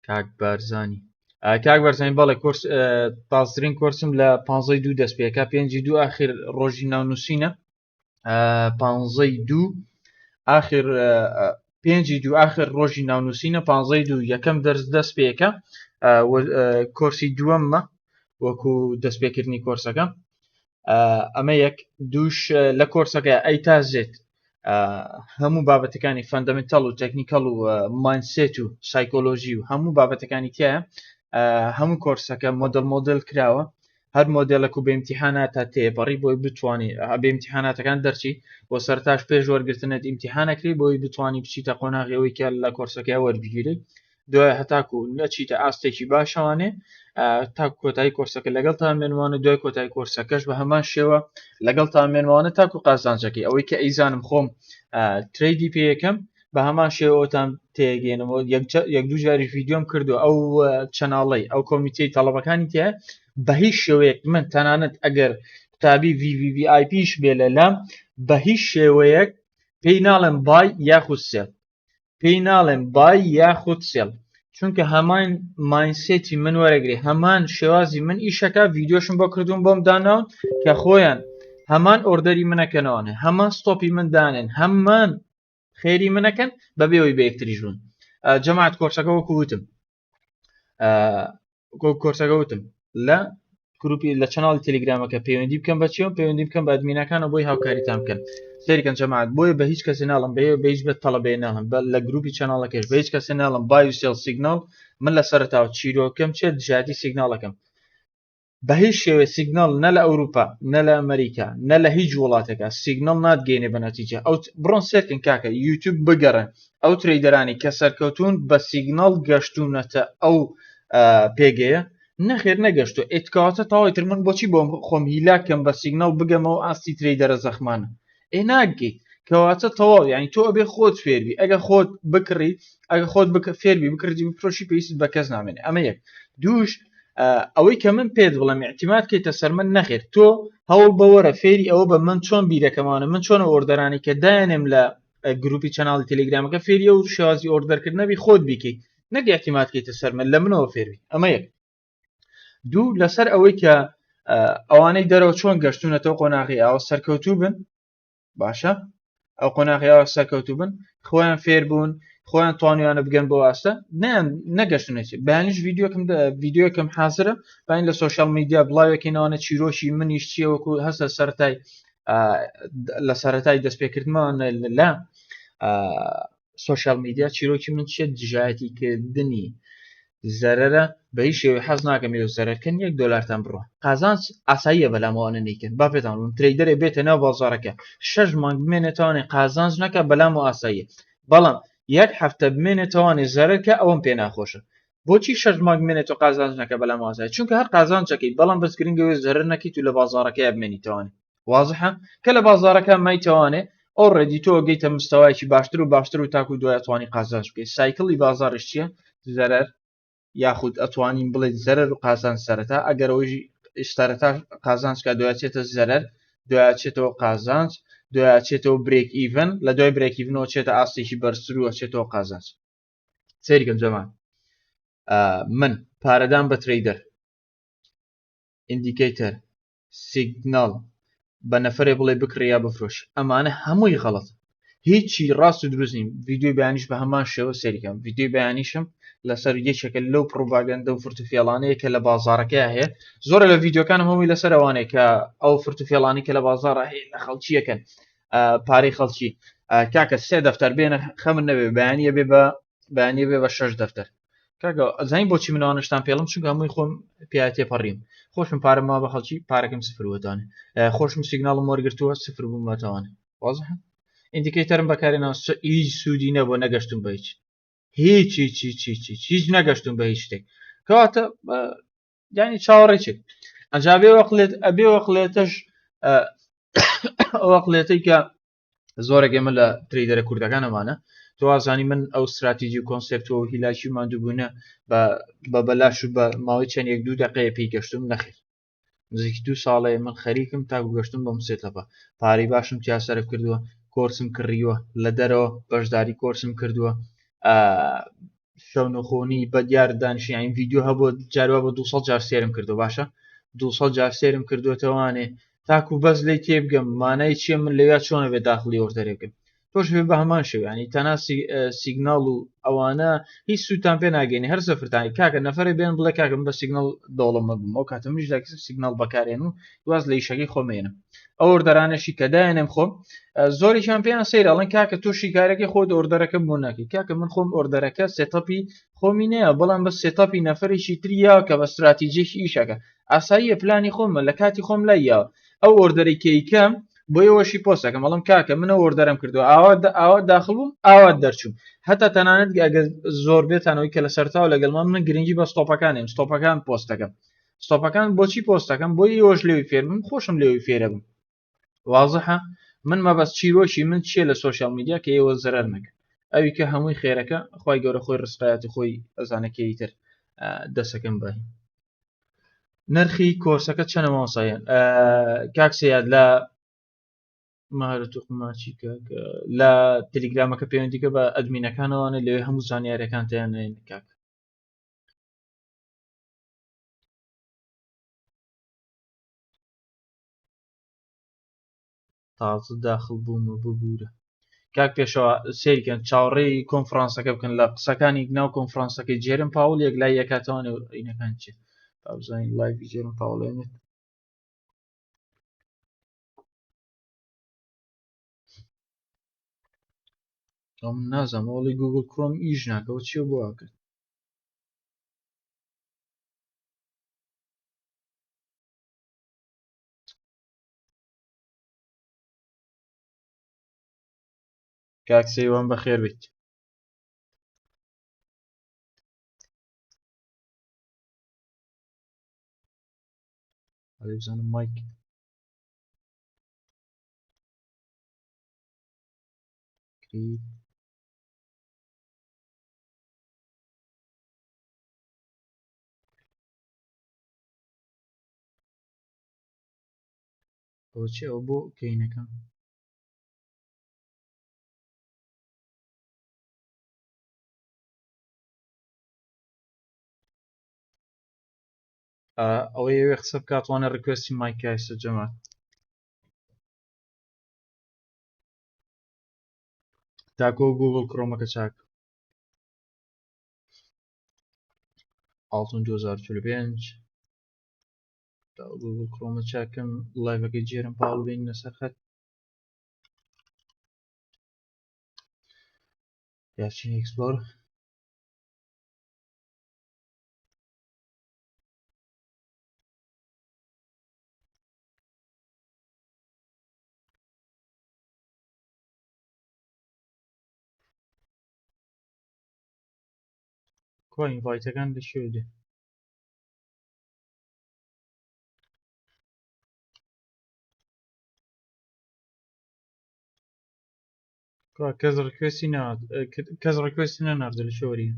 کاک بارزانی بەڵێ کورس تازترین کورسم لە 52 دەست پێکا 52 ئاخر ڕۆژی ناونووسینە 52 ئاخر 52 ئاخر ڕۆژی ناونووسینە 52 یەکەم دەرس دەست پێکە کۆرسی دووەممە وەکو دەستپێکردنی کۆرسەکە ئەمە یەک دووش لە کۆرسەکە ئەی تازێت هەموو بابەتەکانی فەندەمنتەڵ و تەکنیکەڵ و ماینسێت و سایکۆلۆژی و هەموو بابەتەکانی تایە هەموو کۆرسەکە مۆدل کراوە هەر مۆدلێک و بە ئیمتیحاناتە تێپەڕی بۆی بتوانانی بە ئیمتیحاناتەکان دەرچی بۆ سەرتاش پێش وەرگرتنت ئیمتیحانەکری بۆی بتوانانی بچیتە قۆناغیەوەی کە لە کۆرسەکە وەربگیری دوای هەتاکو نەچیتە ئاستێکی باشەوانێ تا کۆتایی کۆرسەکە لەگەڵ تا مێنوانە دوای کۆتایی کۆرسەکەش بە هەمان شێوە لەگەڵ تا مێنوانە تاکو قازانجەکەی ئەوەی کە ئەیزانم خۆم تریدی پێ یەکەم بە هەمان شێوەتان تێگەێنەوە یەک دوو جاری ڤیددیۆم کردو ئەو چەناڵی ئەو کۆمیتەی تەڵەبەکانی تێ بە هیچ شێوەیەک من تەنانەت ئەگەر قوتابی VVIPش بێ لە لام بە هیچ شێوەیەک پێی ناڵێن بای یاخود سێڵ پێی ناڵێن بای یاخود سێڵ چونکە هەمان ماینسێتی من وەرەگری هەمان شێوازی من ئیشەکە ڤیددیۆشم بۆ کردوون بۆم داناون کە خۆیان هەمان ئۆردەری منەکەنەوەنێ هەمان ستۆپی من دانێن هەمان خێری منەکەن بەبێەوەی بە یەکتریش بوون جەماعەت کۆرسەکە وەکووتم کۆرسەکە وتم لە گروپی لە چەناڵی تەلێگرامەکە پەیوەندی بکەم بە چیەوە پەیوەندی بکەم بە ئەدمینەکانە بۆی هاوکاریتان بکەن سەریکەن جەماعەت بۆیە بە هیچ کەسێ ناڵم بە هیچ بێت تەڵەبێ ناڵم لە گروپی چەناڵەکەش بە هیچ کەسێ ناڵم بای و سێڵ سیگناڵ من لە سەرتاوە چیرۆکەم چێت دژاتی سیگناڵەکەم بە هیچ شێوێ سیگناڵ نە لە ئەوروپا نە لە ئەمریکا نە لە هیچ وڵاتێکە سیگناڵ ناتگەینێ بە نەتیجە ئەو بڕۆن سێرکن کاکە یوتیوب بگەڕن ئەو ترێدەرانی کە سەرکەوتون بە سیگناڵ گەشتونەتە ئەو پێگەیە نەخێر نەگەشتو ئێتکاتە تاوایتر من بۆچی بۆم خۆم هیلاکەم بە سیگناڵ بگەمەوە ئاستی ترێدەرە زەخمانە ناگەیت کەواتە تەواو یانی تۆ ئەبێ خۆت فێربی ئەگە خۆت بکڕی ئەگە خۆت فێربی بکردی بفرۆشی پێویست بە کەس نامێنێ ئەمە یەک دووش ئەوەی کە من پێت بڵم اعتیماد کەیتە سەر من نەخێر تۆ هەوڵ بەوەرە فێری ئەوە بە من چۆن بیرەکەمانە من چۆنە ئۆردەرانی کە دایانێم لە گروپی چەناڵی تەلێگرامەکە فێری و شێوازی ئۆردەرکردنەبی خۆت بیکەیت نەک اعتیماد کەیتە سەر من لە منەوە فێربی ئەمە یەک دوو لەسەر ئەوەی کە ئەوانەی دەرەوە چۆن گەشتونەتەوە قۆناغی ئاوە سەرکەوتوو بن باشە ئەو قۆناغی ئاوە سەرکەوتوو بن خۆیان فێر بوون خۆیان توانیانە بگەن بۆ واستە نەگەشتنێتی بەیانیش ڤیددیۆکەم حازرە باین لە سوۆشیال میدیا بڵاوێکینەوەنە چیرۆشی منیش چیە وەکو هەستە سەرەتای لە سەرەتای دەستپێکردمانە لە سوۆشیال میدیا چیرۆکی من چێت دژایەتی کردنی زەرەرە بە هیچ شێوەی حەز ناکەم لێ زەرەرکەن $1 بڕۆ قازانج ئاساییە بەلامەوانە نیکەن با پێتان بڵم ترێدەرێ بێتە ناو بازاڕەکە 6 مانگ بمێنێتوانێ قازانج نەکە بەلام و ئاساییە بەڵام یەک هەفتە بمێنێتوانێ زەرەرکە ئەوەم پێ ناخۆشە بۆچی 6 مانگ بمێنێتەوە قازانج نەکە بەلام و ئاساییە چونکە هەر قازانجەکەیت بەڵام بەس گرنگەوەی زەرەر نەکەیت و لە بازاڕەکەی بمێنیتوانێ واضحە کە لە بازاڕەکە مایتوانێ ئۆڕێدی تۆ گەیتە مستەوایکی باشتر و باشتر و تاکو دوای توانی قازانج بکەیت سایکڵی بازاڕش چییە زەرەر یاخود ئەتوانین بڵێت زەرەر و قازانج سەرەتا ئەگەرەوەی سەرەتا قازانجکە دوایچێتە زەرەر دوایچێتەوە قازانج دوایچێتەوە برێک ئیڤن لە دوای برێک ئیڤنەوە چێتە ئاستێکی بەرزتر و چێتەوە قازانج سەیرکەم جەمان من پارەدان بە ترێدەر ئیندیکەیتەر سیگناڵ بە نەفرێ بڵێ بکڕی یا بفرۆش ئەمانە هەمووی غەڵەت هیچی ڕاست و دروست نیم ڤیددیۆی بەیانیش بە هەمان شێوە سەیرکەم ڤیددیۆی بەیانیشم لەسەر یەکێکە لەو پڕۆڤاگەندە و فرتوفێڵانەیە کە لە بازاڕەکە هەیە زۆرە لە ڤیددیۆکانم هەمووی لەسەر ئەوانەیە کە ئەو فرتوفێڵانی کە لە بازاڕە هەیە لە خەڵکیەکەن پارەی خەڵکی کاکە 3 دەفتەر بێنە خەمن نەبێ بەیانیە بێ بە 6 دەفتەر کاکە ئەزانین بۆچی منەوانشتان پێڵم چونکە هەمووی خۆم پێ تێپەڕیم خۆشم پارەما بە خەڵکی پارەکەم سفر وەتوانێ خۆشم سیگناڵم وەرگرتووە سفر بوومەتەوانێ وازحە ئیندیکەیتەرم بەکارێنەوە هیچ سوودی نەبووە نەگەشتم بە هیچ نەگەشتم بە هیچ شتێک کەواتە ینی چاوەڕێچێک ئەنجا ئەبێ وەقلێتەش وەقلێتەی کە زۆرە ئێمە لە ترێدەرە کوردەکان ئەمانە توازانی من ئەو استراتیژی و کۆنسپتەوە و هیلاکی مادووبوونە بە بەلاش و بە ماوەی چەند 1-2 دقەیە پێی گەشتم نەخێر نزیکی 2 ساڵەیە من خەریکم تاکو گەشتم بەم سێتەپە پارەی باشم تیاسەرف کردووە کۆرسم کڕیوە لە دەرەوە بەشداری کۆرسم کردووە شەونەخۆنی بە دیار دانیشتنی ڤیددیۆ هەبوو جاروا بە 200 جار سێرم کردو باشە 200 جار سێرم کردووەتەوانێ تاکو بەس لی تێبگەم مانای چییە من لەویا چۆنە بێ داخلی ئۆردەرێ بکەم تۆش بێ بە هەمان شێو ینی تەنها سیگنال و ئەوانە هیچ سووتان پێ ناگەینی هەر سەفرتانی کاکە نەفرە بێن بڵێ کاکەم بە سیگنال دەوڵەمە بم ئەو کاتە منیش داکەس سیگنال بەکارێن و واز لە ئیشەکەی خۆمێنم ئەو ئۆردەرانەشی کە دایانێم خۆم زۆریشان پێیان سەیرەڵەن کاکە تۆ شیکارەکەی خۆت ئۆردەرەکەم بۆ ناکەی کاکە من خۆم ئۆردەرەکە سێتەپی خۆمی نەیە بەڵام بە سێتەپی نەفرێکی تریا کە بە استراتیجێکی ئیشەکە ئاساییە پلانی خۆمە لە کاتی خۆم لایەوە ئەو ئۆردەرەی کەیکەم بۆ ئەوەشی پۆستەکەم بەڵام کاکە منە ئۆردەرم کردووە ئاوا داخل بووم ئاوا دەرچوم هەتا تەنانەت ئەگە زۆر بێتانەوەی کە لە سەرتاوە لەگەڵمان من گرنگی بە ستۆپەکانیم ستۆپەکان پۆستەکەم ستۆپەکان بۆچی پۆستەکەم بۆی ئەوەش لێوی فێر بم خۆشم لێوی فێرە بم واضحە من مەبەست چیرۆکی من چیە لە سوۆشیال میدیا کە ئێوە زەرەر نەکەن ئەوی کە هەمووی خێرەکە خی گەورە خۆی ڕستایەتی خۆی ئەزانەکەی تر دەسەکەم بای نرخی کۆرسەکە چەنە مامۆساییان کاکسیاد لە مارە توقماچی لە تەلیگرامەکە پەیوەندیکە بە ئەدمینەکانەوەوانە لەوێ هەموو زانیاریەکان تیان کاک تازە داخل بوومە ببوورە کاک پێشەوە سێریکەن چاوەڕێی کۆنفرانسەکە بکەن لە قسەکانی ناو کۆنفرانسەکەی جێرم پاوڵ یەک لای یەکاتەوانێ عینەکان چێ بزانین لایڤی جێرم پاوڵێنێت ئەم نازەم وڵی گوگل کرۆم ئیش ناکەەوە چیە بۆ کرد کاکسەیوان بەخێر بیت بزانم مایک بۆچی ئەو بۆ کەینەکەم ئەوەی ئەوێ قسە بکاتوانە ڕکوێستی مایکایسە جەمات تاکۆ گوگل کرۆمەکە چاک ئاڵتون 2045 گوگل کرۆمە چاکەم لایڤەکەی جێرم پاڵ بین لەسەر خەت یاچین ئێکسپلۆر کۆ ئینڤایتەکان لەکوێ دێ کەس ڕکوێستی نەناردە لە شۆری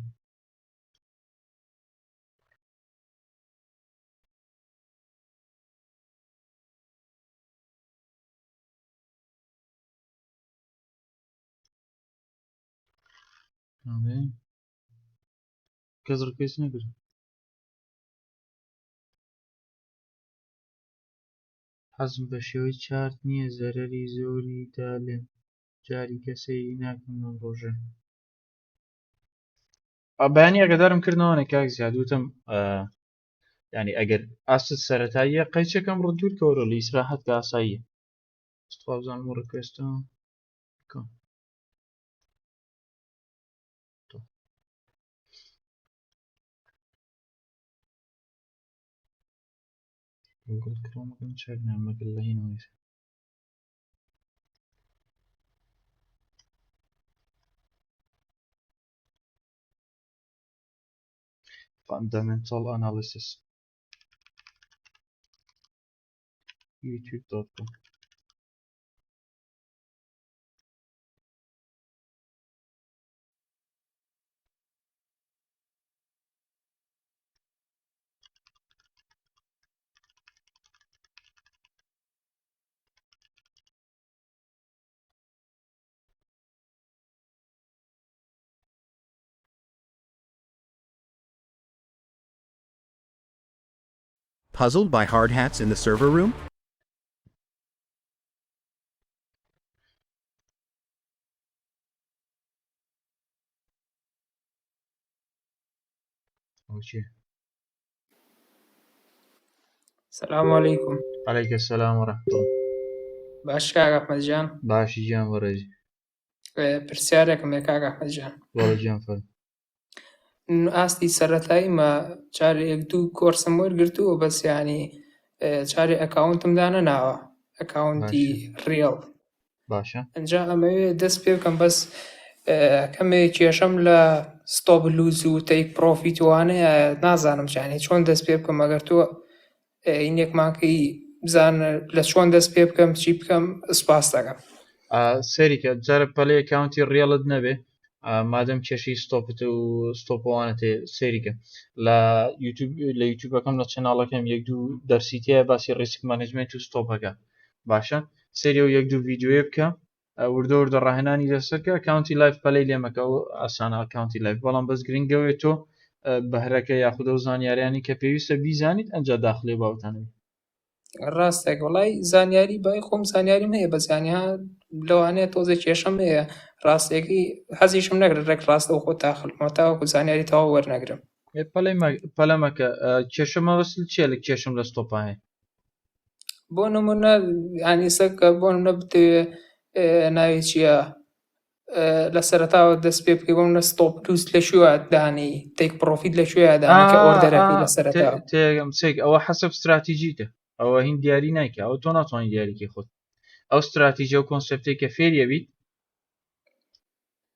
کەس ڕکوێستی نەکرد حەزم بە شێوەی چارت نییە زەرەری زۆری دا لێم جاری کەسەی ناکەم لەم ڕۆژە بەیانی ئەگەدارم کردنەوەنە کاک زیاد وتم ینی ئەگەر ئاست سەرەتاییە قەیچەکەم ڕدور کەورە لە ئیسراحەت کە ئاساییە بزانم ڕکوێستە گوگل کرۆمەکەم چاک نامەگەل لە هینەوەی fundamental analysis youtube.com Puzzled by hard hats in the server room? وچی سلام علیکم. علیک السلام ورحمة الله. باش کاک ئەحمەدجان. باشی گیان وەرەجی پرسیارێکم هەیە کاک ئەحمەدجان. وەرە گیان فەرموو. ئاستی سەرەتاییمە جارێک دوو کۆرسم وەرگرتووە بەس یانی جارێ ئەکاونتم دانەناوە ئەکاونتی ڕێڵ. باشە ئەنجا ئەمەوێ دەست پێ بکەم بەس کەمێک کێشەم لە ستۆپ لوز و تەیک پرۆفیت وانەیە نازانم جانی چۆن دەست پێ بکەم ئەگەر تۆ هینێکماکەی بزانە لە چۆن دەست پێ بکەم چی بکەم سپاس دەکەم. سەریکە جارە پەلەی ئەکاونتی ڕێڵت نەبێ مادەم کێشی ستۆپت و ستۆپوانت سێریکە لە یوتیوبەکەم لە چەناڵەکەم یەک دوو دەرسیتەیە باسی ڕیسک مانیجمنت و ستۆپەکە باشە سێری و یەک دوو ڤیدیۆیە بکە وردە وردە ڕاهێنانی دەسەکە ئەکاونتی لایف پەلەی لێمەکە و ئاسانە ئەکاونتی لایف بەڵام بەس گرنگەوەی تۆ بەهرەکە یاخودە و زانیاریانی کە پێویستە بیزانیت ئەنجا داخلێ باوتانەوە. ڕاستێک وڵای زانیاری بای خۆم زانیاریم هەیە بە زانیها لەوانەیە تۆزە کێشەم هەیە ڕاستێکی حەزیشم نەگرێت ڕێک ڕاستە و خۆ تاخلمەوە تاوەکو زانیاری تەواو وەرنەگرم. پەلەمەکە کێشەمە وەسل چیە لە کێشم لە ستۆپە هەیە بۆ نمونە ینی سەکە بۆ نمونە بتەوێ ناوی چییە لە سەرەتاوە دەست پێ بکەی بۆ منە ستۆپ لوز لە شوێ دانی تێک پرۆفیت لە شوێ دانی کە ئۆردەرەکەی لە سەرەتاوە تێگەم سێک ئەوە حەسەب استراتیژیتە ئەوە هین دیاری نایکە ئەو تۆ ناتوانانی دیاریکی خۆت ئەو استراتیژە و کۆنسپتێک کە فێریە بیت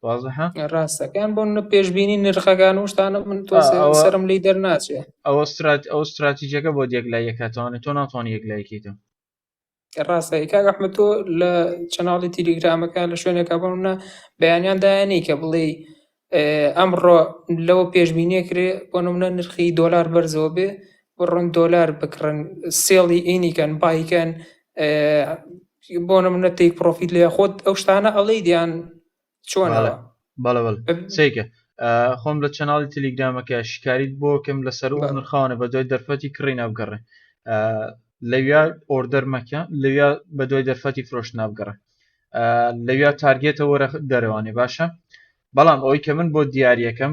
وازەها ڕاستەکان بۆ منە پێشبینی نرخەکان و شتانە من تۆ سرم لی دەرناچێ ئەو استراتیژەکە بۆ یەکلایەکاتوانێت تۆ ناتوانانی یەکلایەکیتەوە ڕاستەی کاک ئەحمەد تۆ لە چەناڵی تیلیگرامەکە لە شوێنێکە بۆ منە بەیانیان دایانی کە بڵێ ئەمڕۆ لەوە پێشبینیە کرێ بۆ نمونە نرخی دۆلار بەرزەوە بێ بڕۆن دۆلار بکڕن سێڵی ئینیکەن بایکەن بۆ نمونە تێک پرۆفیت لێ خۆت ئەو شتانە ئەڵێ دیان چۆنەوە بەڵە سێکە خۆم لە چەناڵی تەلیگرامەکە شکاریت بۆ کەم لەسەر و نرخانە بە دوای دەرفەتی کڕی نابگەڕێ لەویا ئۆردەر مەکە لەویا بە دوای دەرفەتی فرۆش نابگەڕێ لەویا تارگێتە وەرە دەرەوانێ باشە بەڵام ئەوەی کە من بۆ دیارریەکەم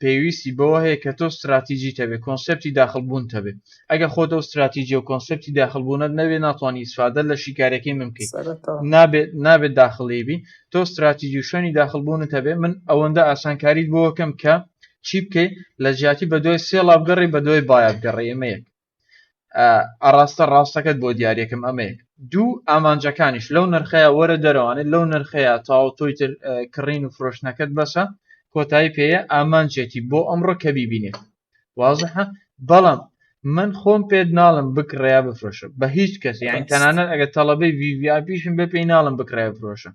پێویستی بەوە هەیە کە تۆ استراتیژی تەبێ کۆنسپتی داخلبوون تەبێ ئەگە خۆت ئەو استراتیژی و کۆنسپتی داخلبوونت نەوێ ناتوانانی ئیسفادە لە شیکارەکەی من بکەیت نابێت داخڵێبی تۆ استراتیژی و شوێنی داخلبوونت هەبێ من ئەوەندە ئاسانکاریت بۆکەم کە چی بکەیت لە جیاتی بە دوای سێڵا بگەڕی بە دوای بایا بگەڕێ ئەمەیەک ئاراستە ڕاستەکەت بۆ دیارەکەم ئەمەیەک دوو ئامانجەکانیش لەو نرخەیە وەرە دەرەوانێت لەو نرخەیە تاو تۆی تر کڕین و فرۆشتنەکەت بەسە کۆتایی پێەیە ئامانجێتی بۆ ئەمڕۆ کە بیبینێت وازەحە بەڵام من خۆم پێت ناڵم بکڕیا بفرۆشە بە هیچ کەس یان تەنانەت ئەگە تەڵەبەی VVIPشم بێ پێی ناڵم بکڕای بفرۆشە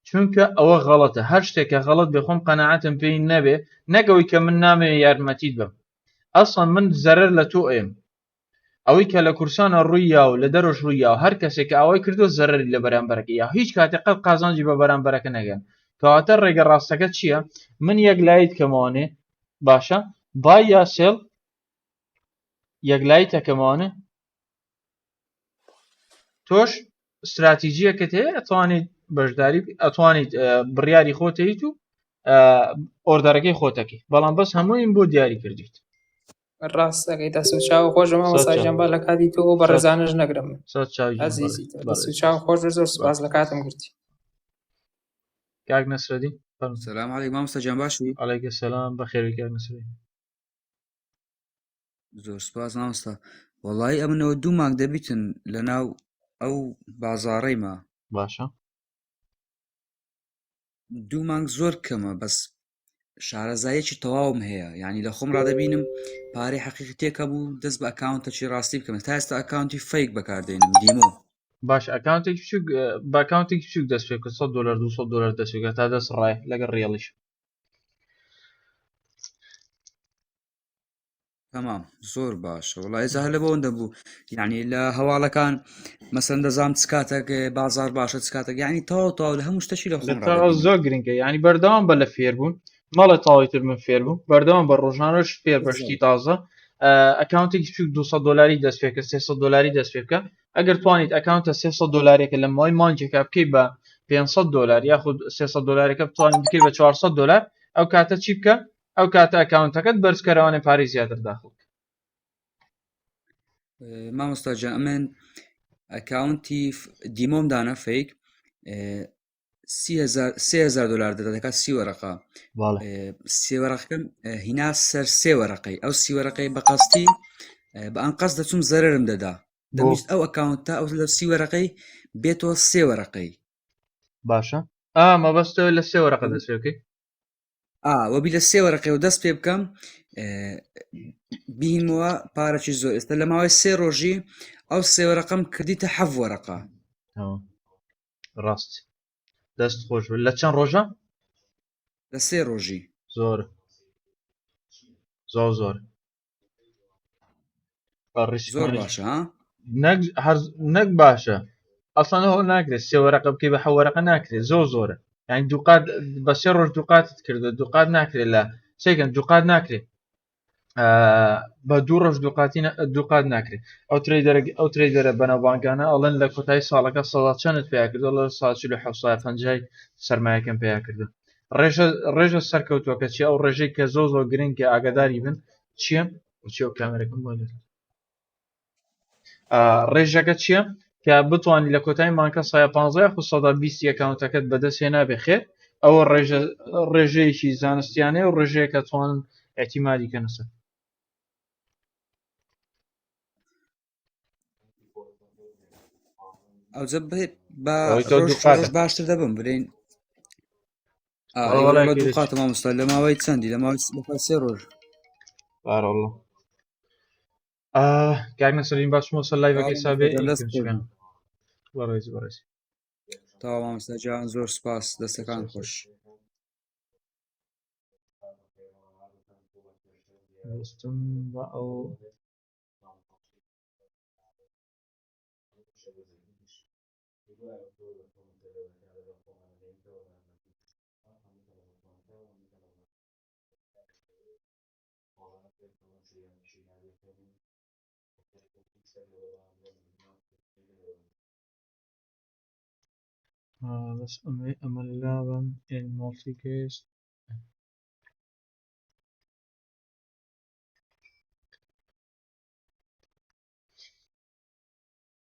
چونکە ئەوە غەڵەتە هەر شتێکە غەڵەت بێ خۆم قەناعەتم پێی نەبێ نەگەوەی کە من نامەوێ یارمەتیت بم ئەسڵەن من زەرەر لە تۆ ئێم ئەوەی کە لە کورسانە ڕووییا و لە دەرۆژ ڕووییا و هەر کەسێک ئەوەی کردو زەرری لە بەرامبەرەکە یا هیچ کاتێک قەت قازانجی بە بەرامبەرەکە نەگەن کەواتە ڕێگە ڕاستەکە چییە من یەکلایت کەمەوانێ باشە با یا سێڵ یەکلای تەکەمانە تۆش استراتیژیەکەت هەیە ئەتوانیت بەشداری ئەتوانیت بڕیاری خۆتەیت و ئۆردەرەکەی خۆتەکەی بەڵام بەس هەموویم بۆ دیاری کردیت ڕاستەکەی دەسوچاو خۆشمە وەساژیان با لە کاتی تۆ بە ڕێزانش نەگرم عەزیزی دەسوچاو خۆش زۆر سوپاس لە کاتم گرتی کاک نەسرەدین سلام علیکم مامۆستا گیان باشی عەلەیکە سەلام بەخێر کاک نەسرەدین زۆر سوپاس مامۆستا وەڵی ئەمنەوە دوو مانگ دەبیتن لەناو ئەو بازاڕەیمە باشە دوو مانگ زۆر کەمە بەس شارەزایەکی تەواوم هەیە یعنی لە خۆم ڕادەبینم پارەی حەقیقەتێکە بوو دەست بە ئەکاونتەکی ڕاستی بکەم تا ئێستا ئەکاونتی فەیک بەکاردێنم دیمۆ باش ئەکاونتێکی بچووک بە ئەکاونتێکی بچووک دەست پێ بکە $100 $200 دەست پێ تا دەست ڕای لەگەڵ ڕێڵیش تەمام زۆر باشە وڵای زار لە بۆەوەندە بوو یعنی لە هەواڵەکان مەسەن دەزام چ کاتێک بازار باشە چ کاتێک یعنی تاو لە هەموو شتەشی لە خۆم زۆر گرنگە یعنی بەردەوام بە لە فێربوون ماڵە تاڵیتر من فێر بوو بەردەوام بە ڕۆژانەش فێر بەشتی تازە ئەکاونتێکی بچووک $200 دەست پێکە $300 دەست پێ بکە ئەگەر توانیت ئەکاونتە $300 لە مای مانجێکە بکەی بە $500 یاخود $300 بتوانین بکەی بە $400 ئەو کاتە چی بکە ئەو کاتە ئەکاونتەکەت بەرزکەرەوانێ پارەی زیاتر داخل مامۆستاجان ئەمن ئەکاونتی دیمۆم دانا فیک 30,000 دلار دەکات 30 وەرەقە سێوەرەقەکەم هینا سەر سێ وەرەقەی ئەو سی وەرەقەی بەقەستی بە ئەنقەس دەچوم زەرم دەدا دەویست ئەو ئەکاونتە ئەو لە سی وەرەقەی بێتەوە سێ وەرەقەی باشە مەبەستەوە لە سێ وەرەقە دەسێکەی وەبی لە سێ وەرەقەی و دەست پێ بکەم بینەوە پارەی زۆر ئێستا لە ماوەی سێ ڕۆژی ئەو سێ وەرەقەم کردیتە حەڤ وەرەقە ڕاست دەست خۆش لە چەند ڕۆژە لە سێ ڕۆژی زۆر زۆر باشە نەک باشە ئەسان هەوڵ ناکرێت سێ وەرەقە بکەی بە حەو وەرەقە ناکرێت زۆرە یعنی دووقات بە سێ ڕۆژ دووقاتت کردو دووقات ناکرێت لە سێکەن دووقات ناکرێت بە دوو ڕۆژ دووقات ناکرێت ئەو ترێدەرە بەناوبانگانە ئەڵێن لە کۆتایی ساڵەکە سەڵات چەندت پێیا کردو لە 1950 سەرمایەکەم پێیا کردو ڕێژە سەرکەوتووە کە چی ئەو ڕێژەی کە زۆر گرنگکە ئاگاداری بن چییە چی ئەو کامێرەکەم بۆ ڕێژەکە چییە کە بتوانانی لە کۆتایی مانکە 15 ئەکاونتەکەت بەدەست هێنا بێخێت ئەوە ڕێژەیەکی زانستیانەیە و ڕێژەیە کە توانن ئەتیمادی کەنەسەر ئەوجە باشتر دەبم برین دووقاتە مامۆستا لە ماوەی چەندی لە ماوەی سێ ڕۆژ کاکمە سەرین باشمەوە سەر لایڤەکەی سابێ بەڕێز تاوا مامۆستا جان زۆر سپاس دەستەکان خۆش بە ئەو بس أملاً in multi-case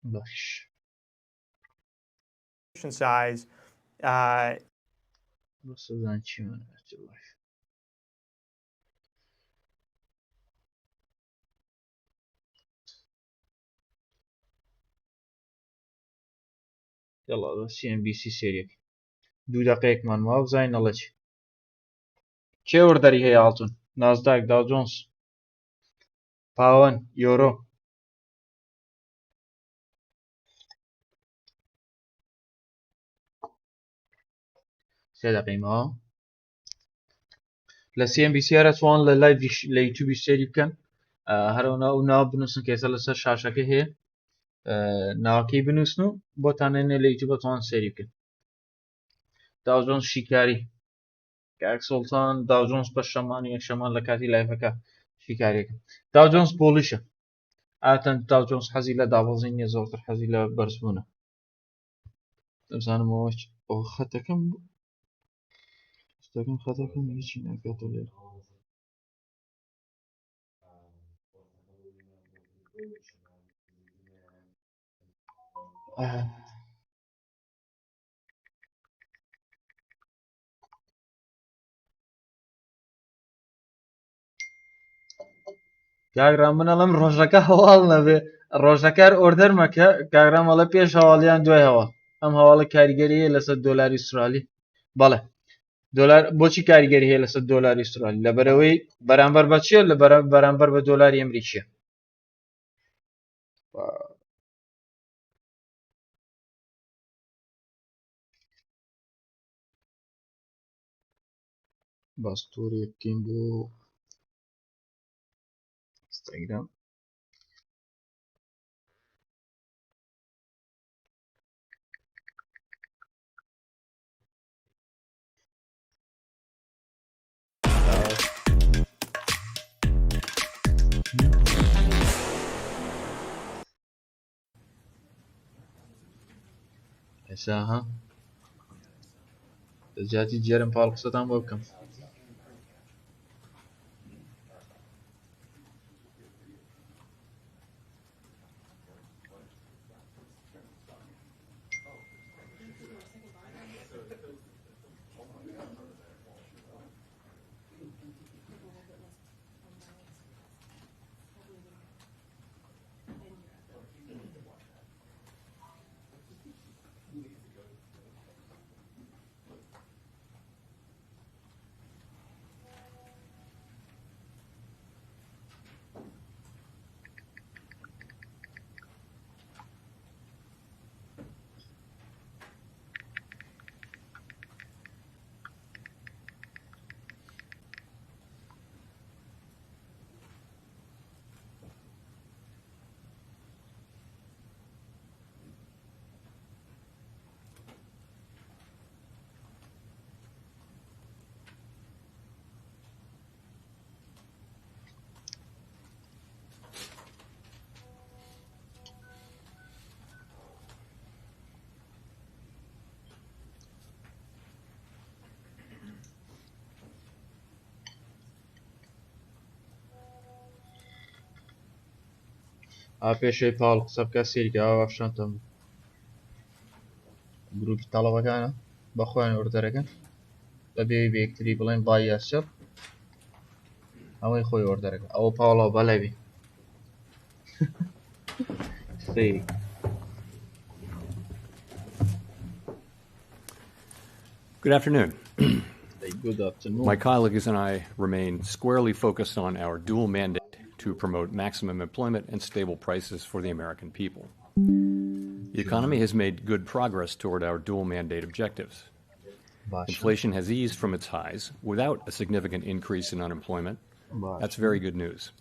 باش size بس زين شي من الله يلا CNBC سيريك 2 دقيقەکمان ماوە بزانین ئەڵێ چێ وەردەری هەیە هاڵتون نازداک داو جۆنس پاوەند یۆرۆ سێ دقەی ماوە لە CNBC هەرە توان لە لایڤ لە یوتیوبی سێری بکەن هەرەونا و ناو بنووسن کێسە لەسەر شاشەکە هەیە ناوەکەی بنووسن و بۆتانێنێ لە یوتیوب بەتوان سێری بکەن داو جۆنس شیکاری کاک سوڵتان داو جۆنس بە شەمان یەکشەمان لە کاتی لایڤەکە شیکاریەکە داو جۆنس بۆلیشە ئاتەن داو جۆنس حەزی لە دابەزین نیە زۆرتر حەزی لە بەرزبوونە دەزانم ئەوە خەتەکەم خەتەکەم هیچی ناکاتەوە لێرە کاگرام منەڵم ڕۆژەکە هەواڵ نەبێ ڕۆژەکار ئۆردەرمەکە کاگرامەڵە پێش هەواڵیان دوای هەواڵ ئەم هەواڵە کاریگەریە لەسەر دۆلاری ئوسترالی بەڵێ دۆلار بۆچی کاریگەری هەیە لەسەر دۆلاری ئوسترالی لەبەرەوەی بەرامبەر بە چییە لە بەرامبەر بە دۆلاری ئەمریکیە باستۆری بکەین بۆ ئینستاگرام ئێستا ها دەجاتی جێرم پاڵ قسەتان بۆ بکەم پێشەی پاڵ قسە بکە سێریکە ئەوە شانتەم گروپی تەڵەبەکانە بەخۆیان ئۆردەرەکەن بەبێ بە یەکتری بڵێن بای یاسەب ئەوەی خۆی ئۆردەرەکە ئەوە پاڵەوە بەلەوی سێری Good afternoon. Good afternoon. My colleagues and I remain squarely focused on our dual mandate to promote maximum employment and stable prices for the American people. The economy has made good progress toward our dual mandate objectives. Inflation has eased from its highs without a significant increase in unemployment. That's very good news.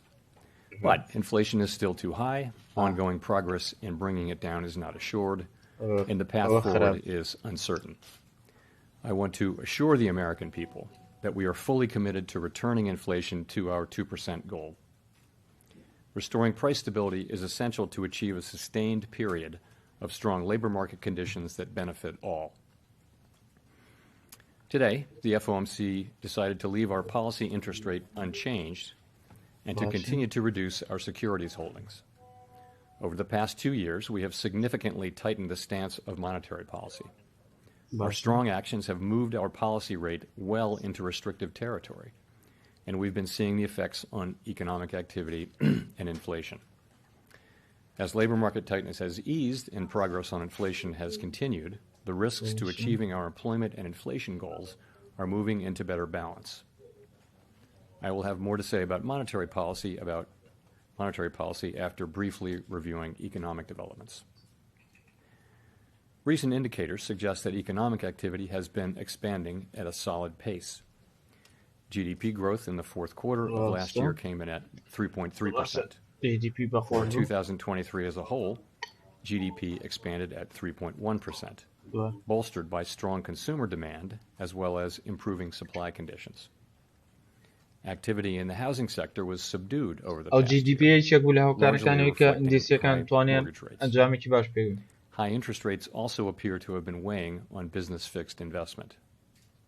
But inflation is still too high. Ongoing progress in bringing it down is not assured, and the path forward is uncertain. I want to assure the American people that we are fully committed to returning inflation to our 2% goal. Restoring price stability is essential to achieve a sustained period of strong labor market conditions that benefit all. Today, the FOMC decided to leave our policy interest rate unchanged and to continue to reduce our securities holdings. Over the past 2 years, we have significantly tightened the stance of monetary policy. Our strong actions have moved our policy rate well into restrictive territory, and we've been seeing the effects on economic activity and inflation. As labor market tightness has eased and progress on inflation has continued, the risks to achieving our employment and inflation goals are moving into better balance. I will have more to say about monetary policy after briefly reviewing economic developments. Recent indicators suggest that economic activity has been expanding at a solid pace. GDP growth in the fourth quarter of last year came in at 3.3%. For 2023 as a whole, GDP expanded at 3.1%, bolstered by strong consumer demand as well as improving supply conditions. Activity in the housing sector was subdued over the past year. High interest rates also appear to have been weighing on business fixed investment.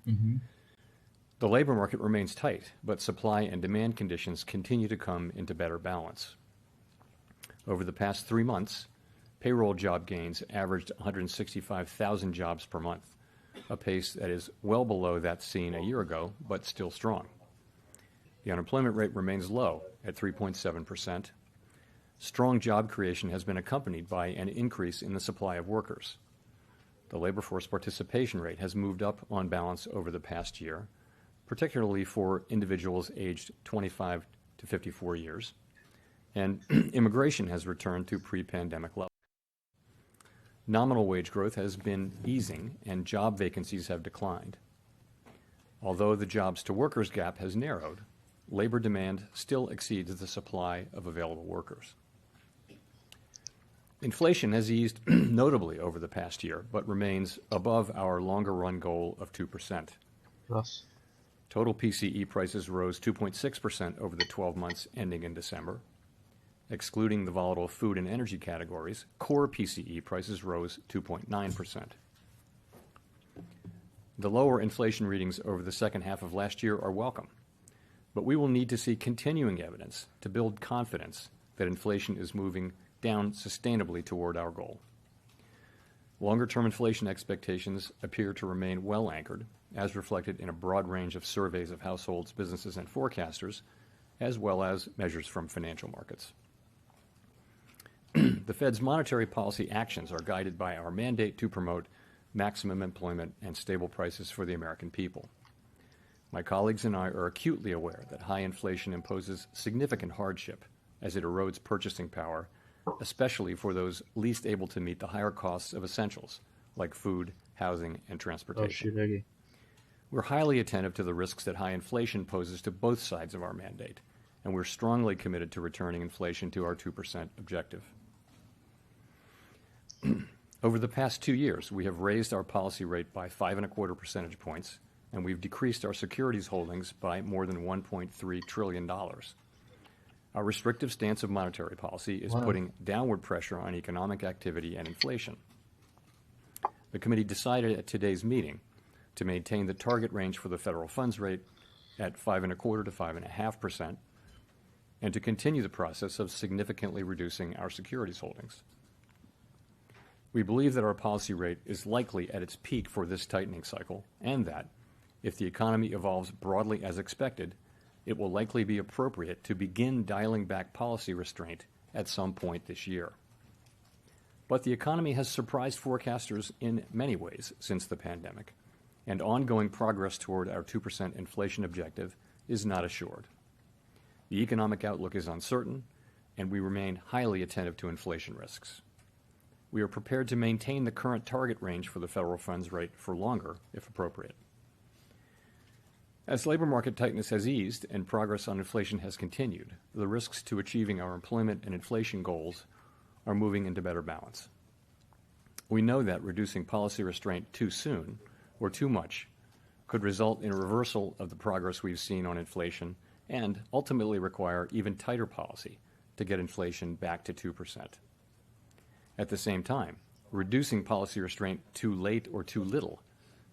The labor market remains tight, but supply and demand conditions continue to come into better balance. Over the past 3 months, payroll job gains averaged 165,000 jobs per month, a pace that is well below that seen a year ago, but still strong. The unemployment rate remains low at 3.7%. Strong job creation has been accompanied by an increase in the supply of workers. The labor force participation rate has moved up on balance over the past year, particularly for individuals aged 25 to 54 years, and immigration has returned to pre-pandemic levels. Nominal wage growth has been easing and job vacancies have declined. Although the jobs-to-workers gap has narrowed, labor demand still exceeds the supply of available workers. Inflation has eased notably over the past year, but remains above our longer-run goal of 2%. Total PCE prices rose 2.6% over the 12 months ending in December. Excluding the volatile food and energy categories, core PCE prices rose 2.9%. The lower inflation readings over the second half of last year are welcome, but we will need to see continuing evidence to build confidence that inflation is moving down sustainably toward our goal. Longer-term inflation expectations appear to remain well anchored, as reflected in a broad range of surveys of households, businesses, and forecasters, as well as measures from financial markets. The Fed's monetary policy actions are guided by our mandate to promote maximum employment and stable prices for the American people. My colleagues and I are acutely aware that high inflation imposes significant hardship as it erodes purchasing power, especially for those least able to meet the higher costs of essentials like food, housing, and transportation. We're highly attentive to the risks that high inflation poses to both sides of our mandate, and we're strongly committed to returning inflation to our 2% objective. Over the past 2 years, we have raised our policy rate by 5.25 percentage points, and we've decreased our securities holdings by more than $1.3 trillion. Our restrictive stance of monetary policy is putting downward pressure on economic activity and inflation. The committee decided at today's meeting to maintain the target range for the federal funds rate at 5.25 to 5.5%, and to continue the process of significantly reducing our securities holdings. We believe that our policy rate is likely at its peak for this tightening cycle, and that, if the economy evolves broadly as expected, it will likely be appropriate to begin dialing back policy restraint at some point this year. But the economy has surprised forecasters in many ways since the pandemic, and ongoing progress toward our 2% inflation objective is not assured. The economic outlook is uncertain, and we remain highly attentive to inflation risks. We are prepared to maintain the current target range for the federal funds rate for longer, if appropriate. As labor market tightness has eased and progress on inflation has continued, the risks to achieving our employment and inflation goals are moving into better balance. We know that reducing policy restraint too soon or too much could result in a reversal of the progress we've seen on inflation and ultimately require even tighter policy to get inflation back to 2%. At the same time, reducing policy restraint too late or too little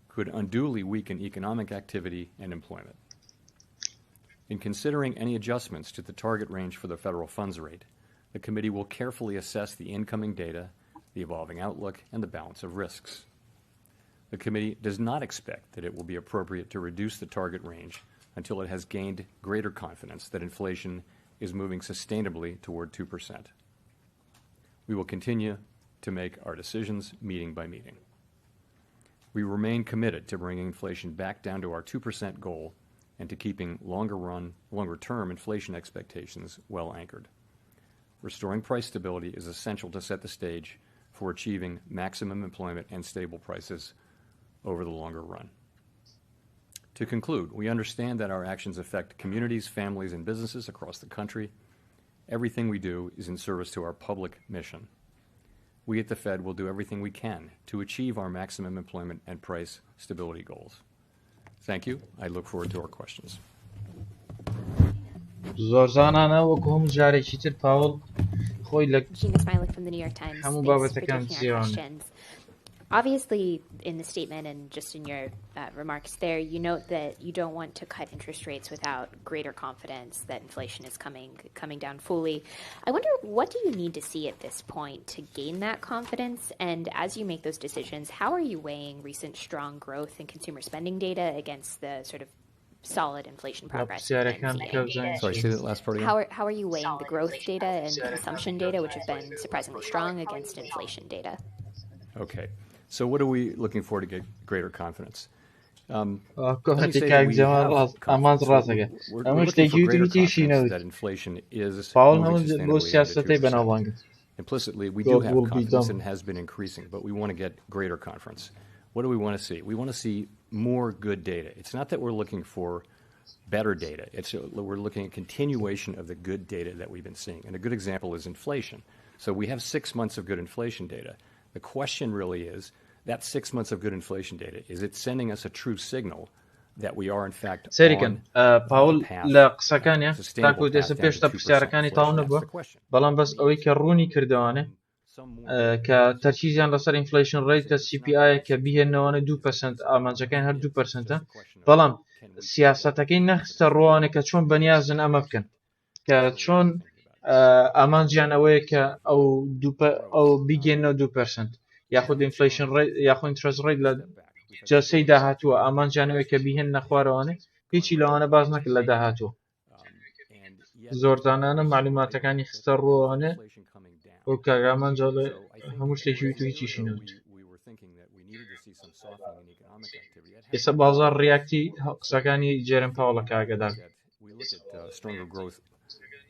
could unduly weaken economic activity and employment. In considering any adjustments to the target range for the federal funds rate, the committee will carefully assess the incoming data, the evolving outlook, and the balance of risks. The committee does not expect that it will be appropriate to reduce the target range until it has gained greater confidence that inflation is moving sustainably toward 2%. We will continue to make our decisions meeting by meeting. We remain committed to bringing inflation back down to our 2% goal and to keeping longer-term inflation expectations well anchored. Restoring price stability is essential to set the stage for achieving maximum employment and stable prices over the longer run. To conclude, we understand that our actions affect communities, families, and businesses across the country. Everything we do is in service to our public mission. We at the Fed will do everything we can to achieve our maximum employment and price stability goals. Thank you. I look forward to our questions. زۆرزانانە وەکو هەموو جارێکی تر پاوڵ خۆی لە Gina Smilek from the New York Times. هەموو Thanks for بابەتەکان taking our جیاوانە. questions. Obviously, in the statement and just in your remarks there, you note that you don't want to cut interest rates without greater confidence that inflation is coming down fully. I wonder, what do you need to see at this point to gain that confidence? And as you make those decisions, how are you weighing recent strong growth in consumer spending data against the sort of solid inflation progress? Sorry, say that last part again. How are you weighing the growth data and consumption data, which have been surprisingly strong, against inflation data? Okay. So what are we looking for to get greater confidence? We're looking for greater confidence that inflation is moving sustainably. Implicitly, we do have confidence and has been increasing, but we want to get greater confidence. What do we want to see? We want to see more good data. It's not that we're looking for better data. We're looking at continuation of the good data that we've been seeing. And a good example is inflation. So we have 6 months of good inflation data. The question really is, that 6 months of good inflation data, is it sending us a true signal that we are in fact سەریکەن پاول لە قسەکانیە تاکو دەسە پێشتا پرسیارەکانی تاو نەبووە بەڵام بەس ئەوەی کە ڕوونی کردوانە کە تەرکیزیان لەسەر ئینفلیشن ڕیت CPI کە بیهێنەوەنە 2% ئامانجەکان هەر 2%، بەڵام سیاسەتەکەی نەخستە ڕۆوانە کە چۆن بەنیازن ئەمە بکەن کە چۆن ئامانجیان ئەوەیە کە ئەو بیگەێنەوە 2%. یاخود ئینفلیشن ڕیت یاخود ئینترست ڕیت لە جەسەی داهاتووە ئامانجانەوەی کە بیهێن نەخوارەوانێ هیچی لەوانە باز نەکرد لە داهاتووە. زۆرجانانە معلوماتەکانی خستە ڕۆوانێ بۆ کاگامانجاڵێ هەموو شتێکی تو هیچیشی نەوت. ئێستا بازار ڕیاکتی قسەکانی جێرم پاوڵە کاگەدار.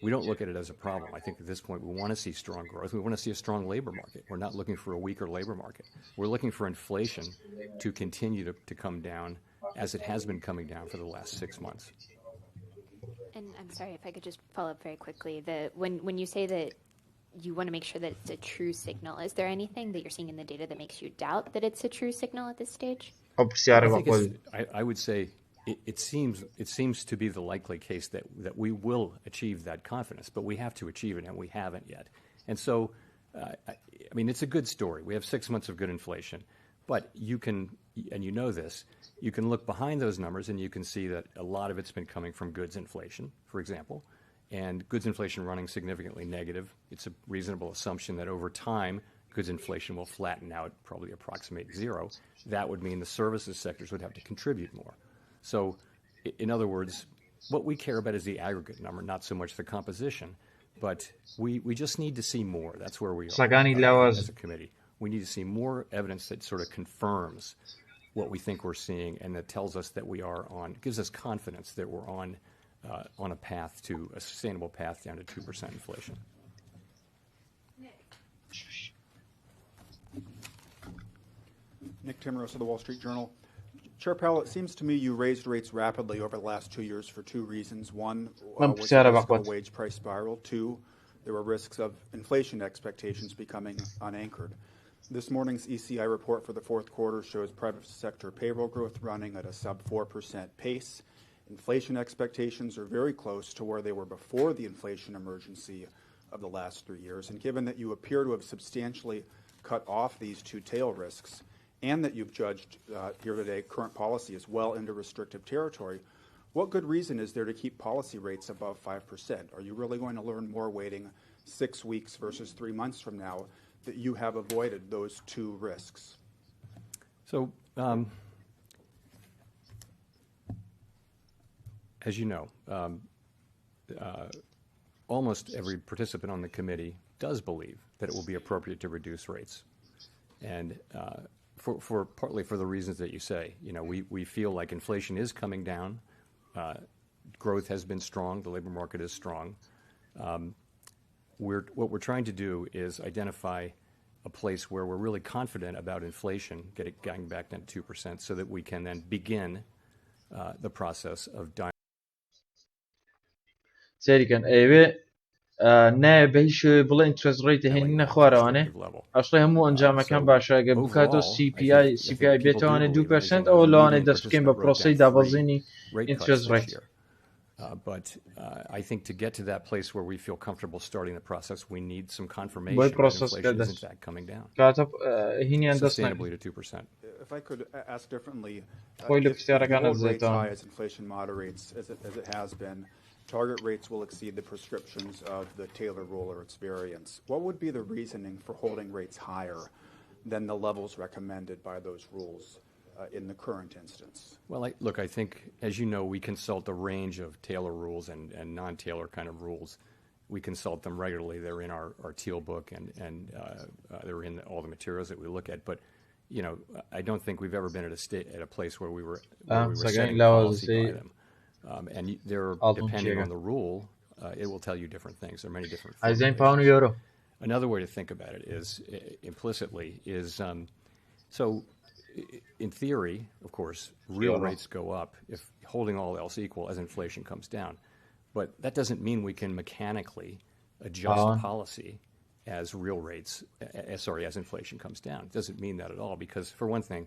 We don't look at it as a problem. I think at this point we want to see strong growth. We want to see a strong labor market. We're not looking for a weaker labor market. We're looking for inflation to continue to come down as it has been coming down for the last 6 months. And I'm sorry if I could just follow up very quickly. When you say that you want to make sure that it's a true signal, is there anything that you're seeing in the data that makes you doubt that it's a true signal at this stage? I would say it seems to be the likely case that we will achieve that confidence, but we have to achieve it, and we haven't yet. And so, I mean, it's a good story. We have 6 months of good inflation, but you can, and you know this, you can look behind those numbers and you can see that a lot of it's been coming from goods inflation, for example, and goods inflation running significantly negative, it's a reasonable assumption that over time, goods inflation will flatten out, probably approximate zero. That would mean the services sectors would have to contribute more. So, in other words, what we care about is the aggregate number, not so much the composition. But we just need to see more. That's where we are as a committee. We need to see more evidence that sort of confirms what we think we're seeing and that tells us that we are on, gives us confidence that we're on a path to a sustainable path down to 2% inflation. Nick Timros of the Wall Street Journal. Chair Powell, it seems to me you raised rates rapidly over the last 2 years for two reasons. One was the risk of a wage price spiral. Two, there were risks of inflation expectations becoming unanchored. This morning's ECI report for the fourth quarter shows private sector payroll growth running at a sub 4% pace. Inflation expectations are very close to where they were before the inflation emergency of the last 3 years. And given that you appear to have substantially cut off these two tail risks, and that you've judged here today current policy is well into restrictive territory, what good reason is there to keep policy rates above 5%? Are you really going to learn more waiting 6 weeks versus 3 months from now that you have avoided those two risks? So, as you know, almost every participant on the committee does believe that it will be appropriate to reduce rates. And for partly for the reasons that you say, we feel like inflation is coming down. Growth has been strong. The labor market is strong. What we're trying to do is identify a place where we're really confident about inflation getting back down to 2%, so that we can then begin the process of نه به هیچ بڵێ interest rate هێنی نەخوارەوانێ ئەشڵی هەموو ئەنجامەکان باشە ئەگەر بکاتەوە CPI بێتەوانێ 2% ئەوە لەوانێ دەست بکەین بە پرۆسەی دابەزینی interest rate. But I think to get to that place where we feel comfortable starting the process, we need some confirmation that inflation is in fact coming down sustainably to 2%. If I could ask differently, if you hold rates high as inflation moderates, as it has been, target rates will exceed the prescriptions of the Taylor rule or its variants. What would be the reasoning for holding rates higher than the levels recommended by those rules in the current instance? Well, I think, as you know, we consult a range of Taylor rules and non-Taylor kind of rules. We consult them regularly. They're in our teal book and they're in all the materials that we look at. But I don't think we've ever been at a place where we were setting policy by them. And they're depending on the rule, it will tell you different things. There are many different formulations. Another way to think about it is implicitly is so in theory, of course, real rates go up if holding all else equal as inflation comes down. But that doesn't mean we can mechanically adjust policy as real rates, as inflation comes down. It doesn't mean that at all, because for one thing,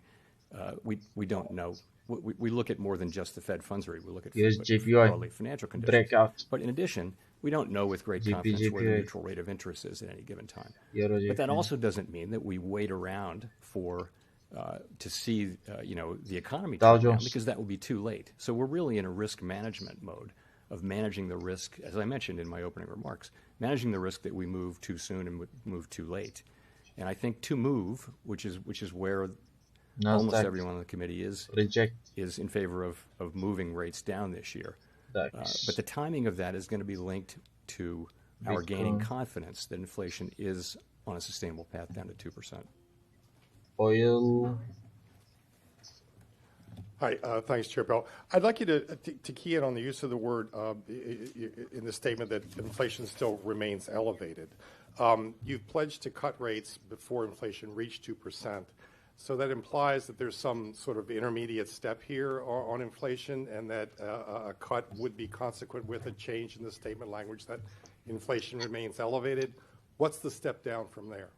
we don't know. We look at more than just the Fed funds rate. We look at broadly financial conditions. But in addition, we don't know with great confidence where the neutral rate of interest is at any given time. But that also doesn't mean that we wait around to see the economy turn down, because that will be too late. So we're really in a risk management mode of managing the risk, as I mentioned in my opening remarks, managing the risk that we move too soon and move too late. And I think to move, which is where almost everyone on the committee is in favor of moving rates down this year. But the timing of that is going to be linked to our gaining confidence that inflation is on a sustainable path down to 2%. Oil. Hi, thanks, Chair Bell. I'd like you to key in on the use of the word in the statement that inflation still remains elevated. You've pledged to cut rates before inflation reached 2%. So that implies that there's some sort of intermediate step here on inflation, and that a cut would be consequent with a change in the statement language that inflation remains elevated. What's the step down from there?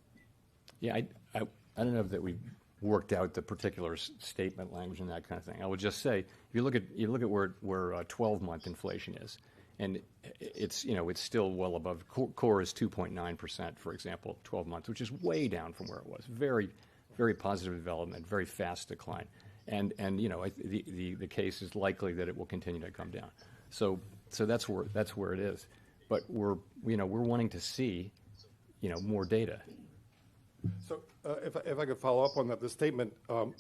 Yeah, I don't know that we've worked out the particular statement language and that kind of thing. I would just say, if you look at where 12-month inflation is, and it's still well above core is 2.9%, for example, 12 months, which is way down from where it was. Very positive development, very fast decline, and the case is likely that it will continue to come down. So that's where it is. but we're wanting to see, more data. So if I could follow up on that, the statement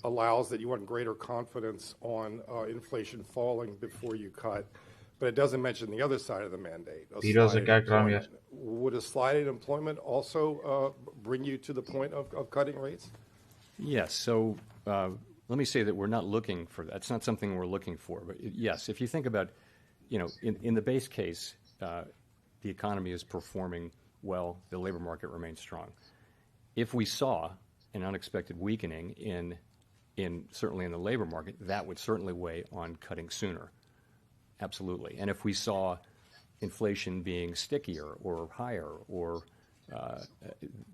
allows that you want greater confidence on inflation falling before you cut, but it doesn't mention the other side of the mandate. Would a slide in employment also bring you to the point of cutting rates? Yes. So let me say that we're not looking for that. It's not something we're looking for. But yes, if you think about, in the base case, the economy is performing well. The labor market remains strong. If we saw an unexpected weakening certainly in the labor market, that would certainly weigh on cutting sooner. Absolutely. And if we saw inflation being stickier or higher or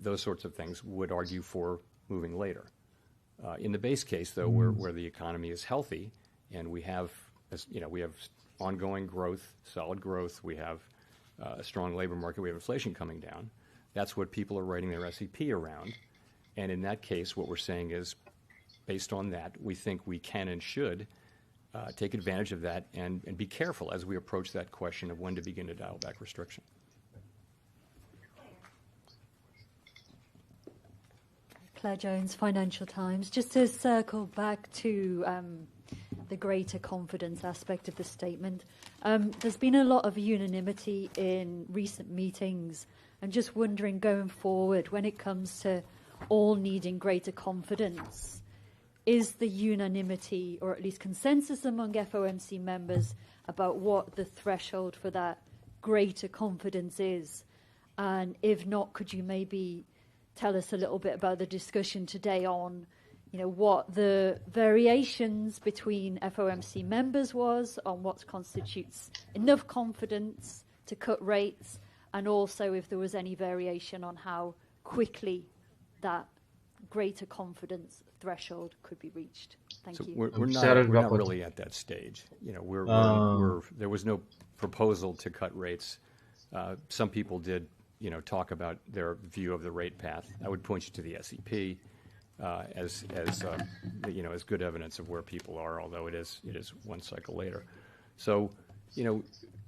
those sorts of things would argue for moving later. In the base case, though, where the economy is healthy and we have ongoing growth, solid growth, we have a strong labor market, we have inflation coming down, that's what people are writing their SEP around. And in that case, what we're saying is, based on that, we think we can and should take advantage of that and be careful as we approach that question of when to begin to dial back restriction. Claire Jones, Financial Times. Just to circle back to the greater confidence aspect of the statement, there's been a lot of unanimity in recent meetings. I'm just wondering, going forward, when it comes to all needing greater confidence, is the unanimity, or at least consensus among FOMC members, about what the threshold for that greater confidence is? And if not, could you maybe tell us a little bit about the discussion today on, what the variations between FOMC members was on what constitutes enough confidence to cut rates, and also if there was any variation on how quickly that greater confidence threshold could be reached. Thank you. We're not really at that stage. There was no proposal to cut rates. Some people did, talk about their view of the rate path. I would point you to the SEP as good evidence of where people are, although it is one cycle later. So,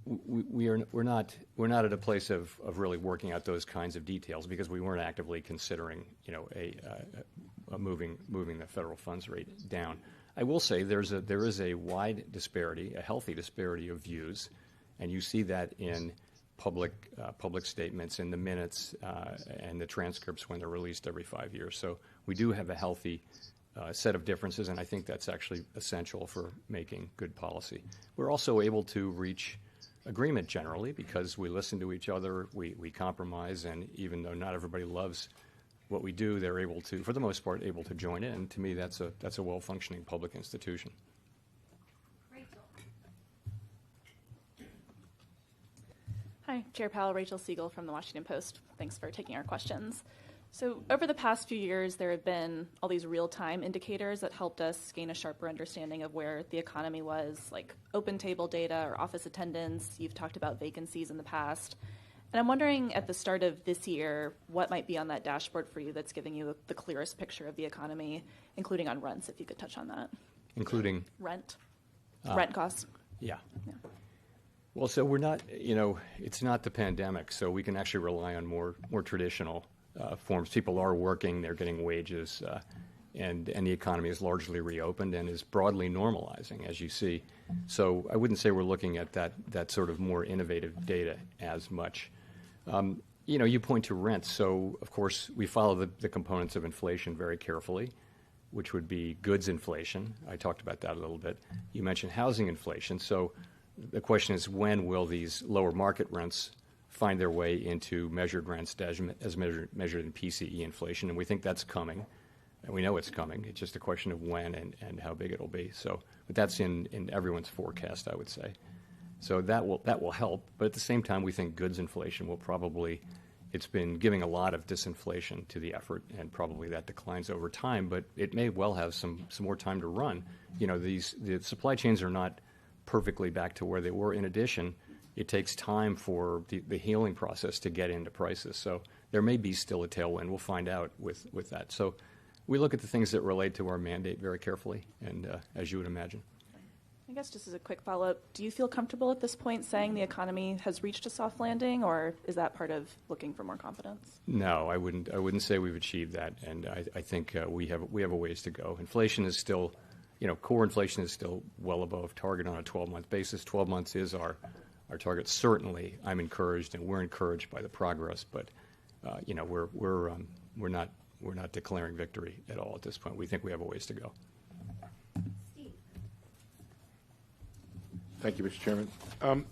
we're not at a place of really working out those kinds of details because we weren't actively considering moving the federal funds rate down. I will say there is a wide disparity, a healthy disparity of views, and you see that in public statements, in the minutes and the transcripts when they're released every 5 years. So we do have a healthy set of differences, and I think that's actually essential for making good policy. We're also able to reach agreement generally because we listen to each other, we compromise, and even though not everybody loves what we do, they're able to, for the most part, able to join in. To me, that's a well-functioning public institution. Hi, Chair Powell, Rachel Siegel from the Washington Post. Thanks for taking our questions. So over the past few years, there have been all these real-time indicators that helped us gain a sharper understanding of where the economy was, like open table data or office attendance. You've talked about vacancies in the past. And I'm wondering at the start of this year, what might be on that dashboard for you that's giving you the clearest picture of the economy, including on rents, if you could touch on that. Including? Rent. Rent costs. Yeah. Well, so we're not, it's not the pandemic, so we can actually rely on more traditional forms. People are working, they're getting wages, and the economy is largely reopened and is broadly normalizing, as you see. So I wouldn't say we're looking at that sort of more innovative data as much. You point to rents. So, of course, we follow the components of inflation very carefully, which would be goods inflation. I talked about that a little bit. You mentioned housing inflation. So the question is, when will these lower market rents find their way into measured rents as measured in PCE inflation? And we think that's coming. And we know it's coming. It's just a question of when and how big it'll be. So, but that's in everyone's forecast, I would say. So that will help. But at the same time, we think goods inflation will probably, it's been giving a lot of disinflation to the effort, and probably that declines over time. But it may well have some more time to run. The supply chains are not perfectly back to where they were. In addition, it takes time for the healing process to get into prices. So there may be still a tailwind. We'll find out with that. So we look at the things that relate to our mandate very carefully, and as you would imagine. I guess just as a quick follow-up, do you feel comfortable at this point saying the economy has reached a soft landing, or is that part of looking for more confidence? No, I wouldn't say we've achieved that, and I think we have a ways to go. Inflation is still, core inflation is still well above target on a 12-month basis. 12 months is our target. Certainly, I'm encouraged, and we're encouraged by the progress, but we're not declaring victory at all at this point. We think we have a ways to go. Thank you, Mr. Chairman.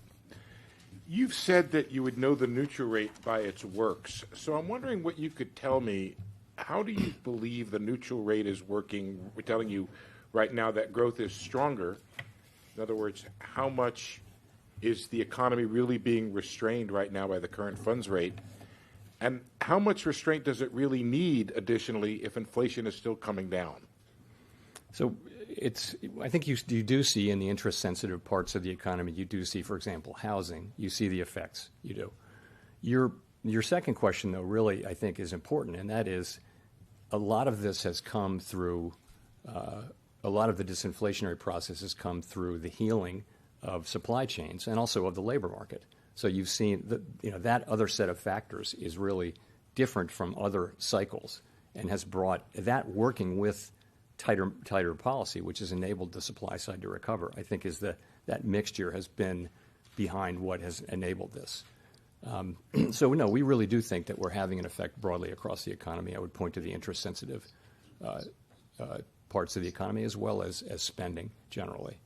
You've said that you would know the neutral rate by its works. So I'm wondering what you could tell me. How do you believe the neutral rate is working? We're telling you right now that growth is stronger. In other words, how much is the economy really being restrained right now by the current funds rate? And how much restraint does it really need additionally if inflation is still coming down? So I think you do see in the interest-sensitive parts of the economy, you do see, for example, housing. You see the effects. You do. Your second question, though, really, I think, is important, and that is a lot of this has come through, a lot of the disinflationary process has come through the healing of supply chains and also of the labor market. So you've seen that other set of factors is really different from other cycles and has brought that working with tighter policy, which has enabled the supply side to recover, I think that mixture has been behind what has enabled this. So no, we really do think that we're having an effect broadly across the economy. I would point to the interest-sensitive parts of the economy as well as spending generally.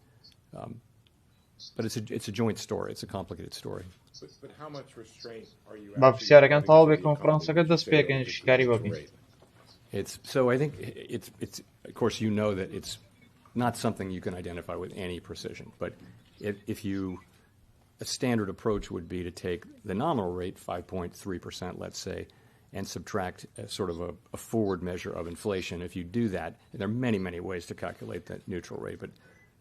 But it's a joint story. It's a complicated story. But how much restraint are you بەپرسیارەکان تەواو بێ کۆنفرانسەکە دەست پێکەن شکاری بکەین. So I think it's of course that it's not something you can identify with any precision. But a standard approach would be to take the nominal rate, 5.3%, let's say, and subtract sort of a forward measure of inflation. If you do that, and there are many, many ways to calculate that neutral rate, but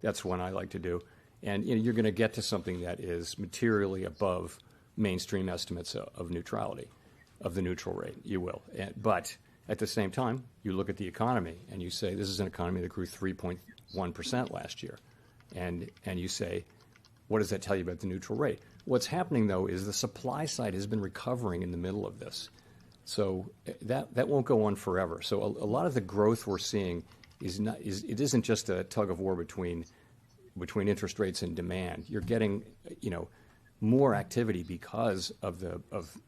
that's one I like to do. And you're going to get to something that is materially above mainstream estimates of neutrality, of the neutral rate. You will. But at the same time, you look at the economy and you say, this is an economy that grew 3.1% last year. And you say, what does that tell you about the neutral rate? What's happening, though, is the supply side has been recovering in the middle of this. So that won't go on forever. So a lot of the growth we're seeing it isn't just a tug of war between interest rates and demand. You're getting, more activity because of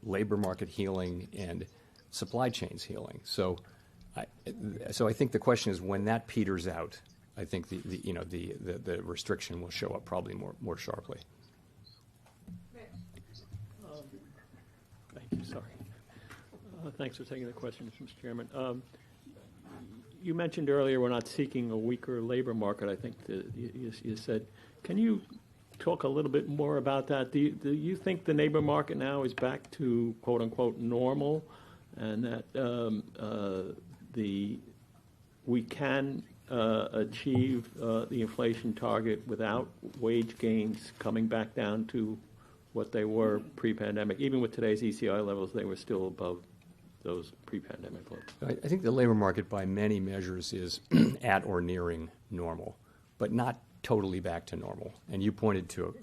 labor market healing and supply chains healing. So I think the question is when that peters out, I think the restriction will show up probably more sharply. Thank you. Sorry. Thanks for taking the question, Mr. Chairman. You mentioned earlier we're not seeking a weaker labor market. I think you said. Can you talk a little bit more about that? Do you think the labor market now is back to quote unquote normal, and that we can achieve the inflation target without wage gains coming back down to what they were pre-pandemic? Even with today's ECI levels, they were still above those pre-pandemic levels. I think the labor market by many measures is at or nearing normal, but not totally back to normal. And you pointed to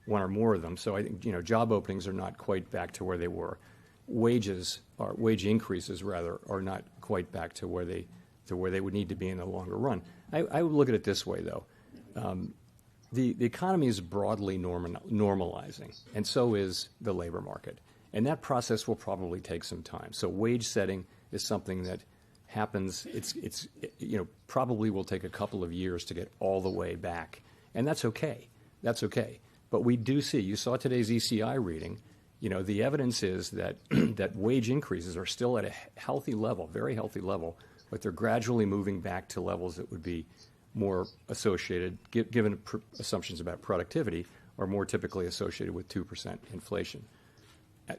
one or more of them. So I think, job openings are not quite back to where they were. Wage increases rather are not quite back to where they would need to be in the longer run. I would look at it this way, though. The economy is broadly normalizing, and so is the labor market. And that process will probably take some time. So wage setting is something that happens. It's probably will take a couple of years to get all the way back, and that's okay. That's okay. But we do see. You saw today's ECI reading. The evidence is that that wage increases are still at a healthy level, very healthy level, but they're gradually moving back to levels that would be more associated, given assumptions about productivity, are more typically associated with 2% inflation.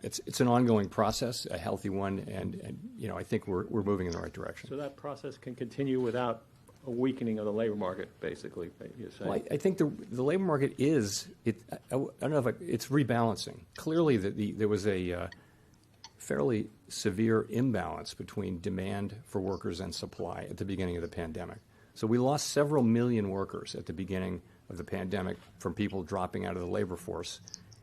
It's an ongoing process, a healthy one, and I think we're moving in the right direction. So that process can continue without a weakening of the labor market, basically, you're saying? Well, I think the labor market is, I don't know if it's rebalancing. Clearly, there was a fairly severe imbalance between demand for workers and supply at the beginning of the pandemic. So we lost several million workers at the beginning of the pandemic from people dropping out of the labor force.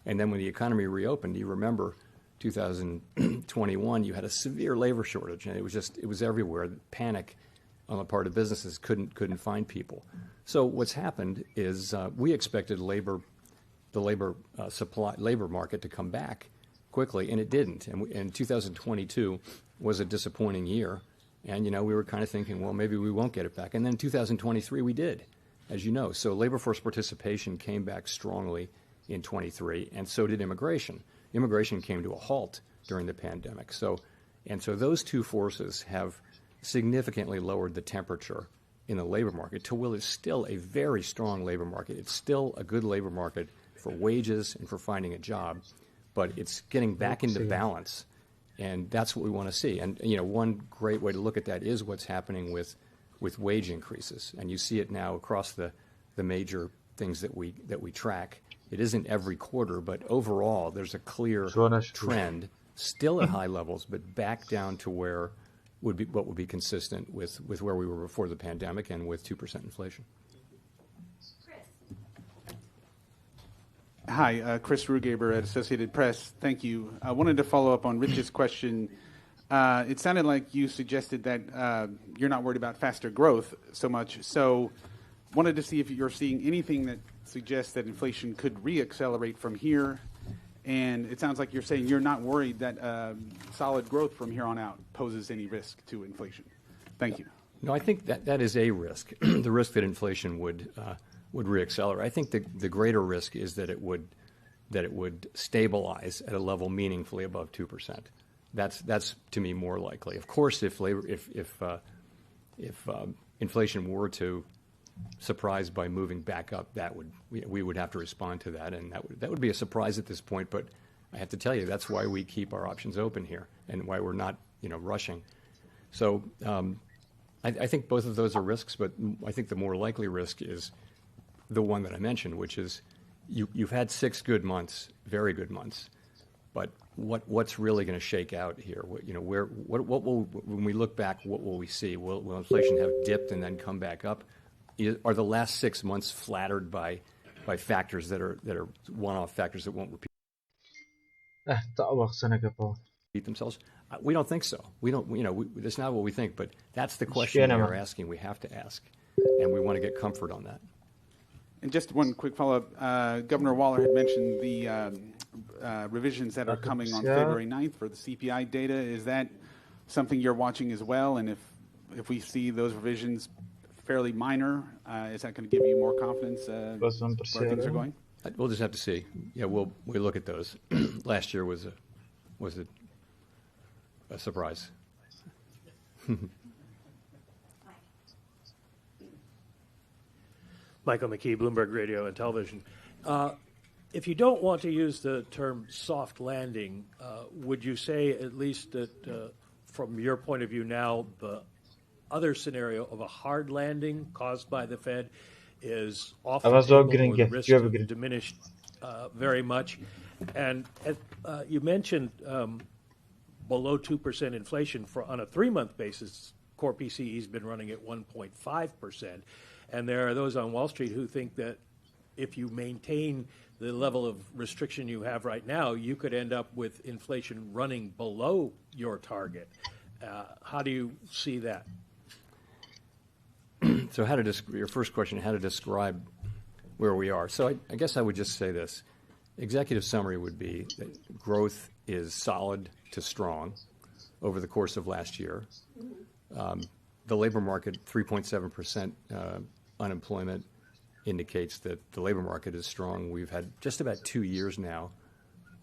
And then when the economy reopened, you remember 2021, you had a severe labor shortage, and it was everywhere. Panic on the part of businesses, couldn't find people. So what's happened is we expected the labor market to come back quickly, and it didn't. And 2022 was a disappointing year, and we were kind of thinking, well, maybe we won't get it back. And then 2023 we did, as you know. So labor force participation came back strongly in 23, and so did immigration. Immigration came to a halt during the pandemic. So those two forces have significantly lowered the temperature in the labor market to where it's still a very strong labor market. It's still a good labor market for wages and for finding a job, but it's getting back into balance, and that's what we want to see. And one great way to look at that is what's happening with wage increases, and you see it now across the major things that we track. It isn't every quarter, but overall there's a clear trend, still at high levels, but back down to where what would be consistent with where we were before the pandemic and with 2% inflation. Hi, Chris Rugaber at Associated Press. Thank you. I wanted to follow up on Rich's question. It sounded like you suggested that you're not worried about faster growth so much. So wanted to see if you're seeing anything that suggests that inflation could reaccelerate from here. And it sounds like you're saying you're not worried that solid growth from here on out poses any risk to inflation. Thank you. No, I think that is a risk, the risk that inflation would reaccelerate. I think the greater risk is that it would stabilize at a level meaningfully above 2%. That's to me more likely. Of course, if inflation were to surprise by moving back up, we would have to respond to that, and that would be a surprise at this point. But I have to tell you, that's why we keep our options open here, and why we're not rushing. So I think both of those are risks, but I think the more likely risk is the one that I mentioned, which is you've had 6 good months, very good months, but what's really going to shake out here? When we look back, what will we see? Will inflation have dipped and then come back up? Are the last 6 months flattered by factors that are one-off factors that won't repeat themselves? We don't think so. We don't. That's not what we think. But that's the question we are asking. We have to ask, and we want to get comfort on that. And just one quick follow-up. Governor Waller had mentioned the revisions that are coming on February 9th for the CPI data. Is that something you're watching as well? And if we see those revisions fairly minor, is that going to give you more confidence where things are going? We'll just have to see. Yeah, we'll look at those. Last year was a surprise. Michael McKee, Bloomberg Radio and Television. If you don't want to use the term soft landing, would you say at least that from your point of view now, the other scenario of a hard landing caused by the Fed is off the table, or the risks have diminished very much? And you mentioned below 2% inflation on a 3-month basis. Core PCE has been running at 1.5%. And there are those on Wall Street who think that if you maintain the level of restriction you have right now, you could end up with inflation running below your target. How do you see that? So your first question, how to describe where we are. So I guess I would just say this. Executive summary would be that growth is solid to strong over the course of last year. The labor market, 3.7% unemployment, indicates that the labor market is strong. We've had just about 2 years now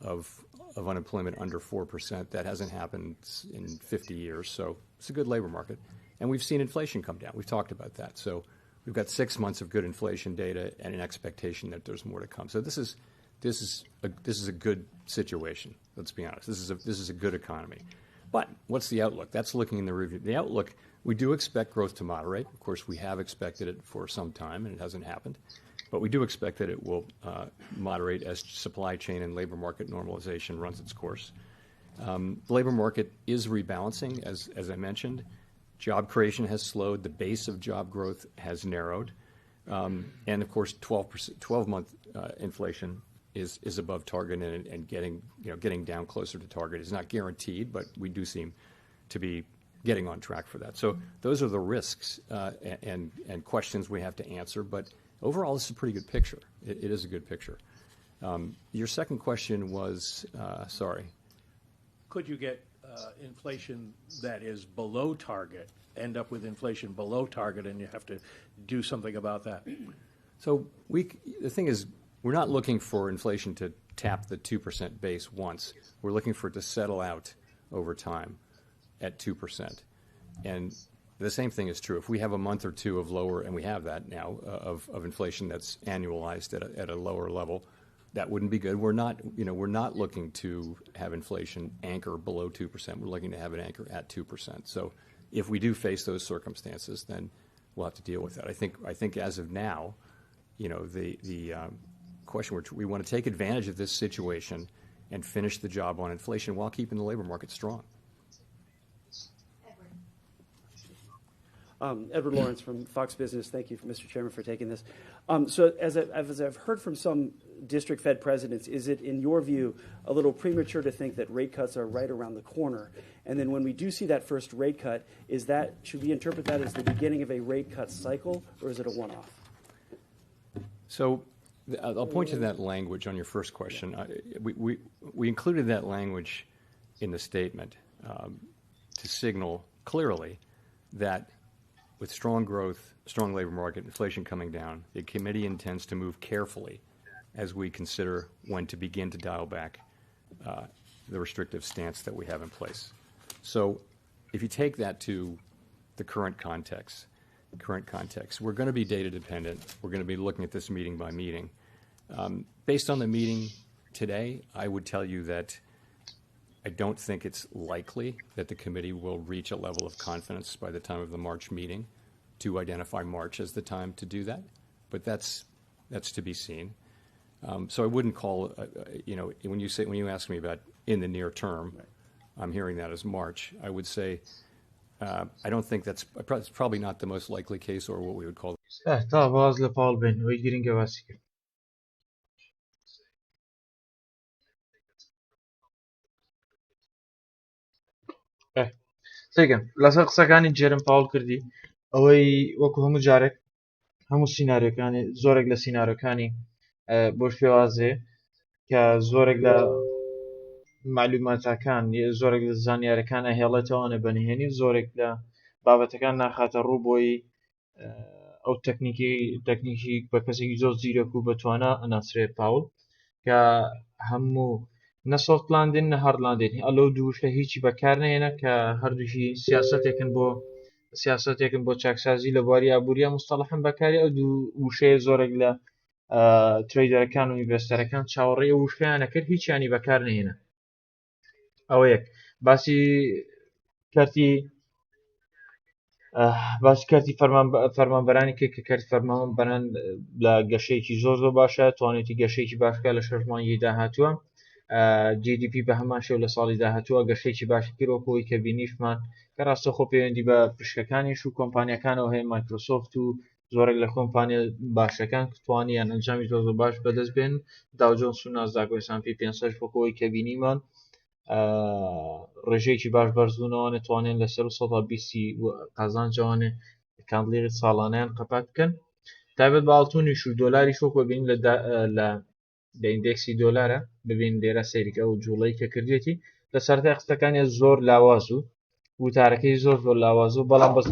of unemployment under 4%. That hasn't happened in 50 years, so it's a good labor market. And we've seen inflation come down. We've talked about that. So we've got 6 months of good inflation data and an expectation that there's more to come. So this is a good situation. Let's be honest. This is a good economy. But what's the outlook? That's looking in the review. The outlook, we do expect growth to moderate. Of course, we have expected it for some time, and it hasn't happened. But we do expect that it will moderate as supply chain and labor market normalization runs its course. The labor market is rebalancing, as I mentioned. Job creation has slowed. The base of job growth has narrowed. And of course, 12-month inflation is above target and getting down closer to target. It's not guaranteed, but we do seem to be getting on track for that. So those are the risks and questions we have to answer. But overall, this is a pretty good picture. It is a good picture. Your second question was, sorry. Could you get inflation that is below target, end up with inflation below target, and you have to do something about that? So the thing is, we're not looking for inflation to tap the 2% base once. We're looking for it to settle out over time at 2%. And the same thing is true. If we have a month or two of lower, and we have that now, of inflation that's annualized at a lower level, that wouldn't be good. We're not looking to have inflation anchor below 2%. We're looking to have it anchor at 2%. So if we do face those circumstances, then we'll have to deal with that. I think as of now, the question we want to take advantage of this situation and finish the job on inflation while keeping the labor market strong. Edward Lawrence from Fox Business. Thank you, Mr. Chairman, for taking this. So as I've heard from some district Fed presidents, is it, in your view, a little premature to think that rate cuts are right around the corner? And then when we do see that first rate cut, should we interpret that as the beginning of a rate cut cycle, or is it a one-off? So I'll point to that language on your first question. We included that language in the statement to signal clearly that with strong growth, strong labor market, inflation coming down, the committee intends to move carefully as we consider when to begin to dial back the restrictive stance that we have in place. So if you take that to the current context, we're going to be data dependent. We're going to be looking at this meeting by meeting. Based on the meeting today, I would tell you that I don't think it's likely that the committee will reach a level of confidence by the time of the March meeting to identify March as the time to do that. But that's to be seen. So I wouldn't call, when you ask me about in the near term, I'm hearing that as March. I would say I don't think it's probably not the most likely case, or what we would call. تا باز لە پاڵ بین وی گرنگە باسی کرد. تێگەم لەسەر قسەکانی جێرم پاڵ کردی ئەوەی وەکو هەموو جارێک هەموو سیناریۆکانی زۆرێک لە سیناریۆکانی بۆ شێوازێ کە زۆرێک لە معلوماتەکان زۆرێک لە زانیاریەکان ئەهێڵێتەوەنە بەنهێنی زۆرێک لە بابەتەکان ناخاتە ڕوو بۆی ئەو تەکنیکی بە کەسێکی زۆر زیرەک و بەتوانە ئەناسرێت پاوڵ کە هەموو نە سۆفت لاندن نە هارد لاندن ئەلەو دووشە هیچی بەکار نهێنە کە هەردووشی سیاسەتێکن بۆ چاکسازی لە بواری ئابووریە مستەڵەحن بەکاری ئەو دوو وشەیە زۆرێک لە ترێدەرەکان و ئینڤێستەرەکان چاوەڕێی وشەیانە کرد هیچیانی بەکار نهێنە. ئەوە یەک باسی کارتی فەرمانبەرانی کرد کە کارتی فەرمانبەران لە گەشەیەکی زۆر باشە توانێتی گەشەیەکی باشکە لە 6 مانگی داهاتووە GDP بە هەمان شێو لە ساڵی داهاتووە گەشەیەکی باشی کردەوەی کە بینیشمان کە ڕاستەخۆ پەیوەندی بە پشکەکانیش و کۆمپانیەکانەوە هەیە مایکرۆسۆفت و زۆرێک لە کۆمپانیا باشەکان توانیان ئەنجامی زۆر باش بەدەست بێن داو جۆنس و ناسداک و S&P 500 بۆکەوەی کە بینیمان ڕێژەیەکی باش بەرزبوونەوە نتوانێن لەسەر 120 قازانجوانێ کاندڵی ساڵانیان قەپات بکەن تایبەت بە ئاڵتونیش و دۆلاری شۆک ببین لە ئیندێکسی دۆلارە ببین لێرە سەیریکە و جوڵەی کە کردێتی لە سەرەتای قسەکانی زۆر لاواز و وتارەکەی زۆر لاواز و بەڵام بەس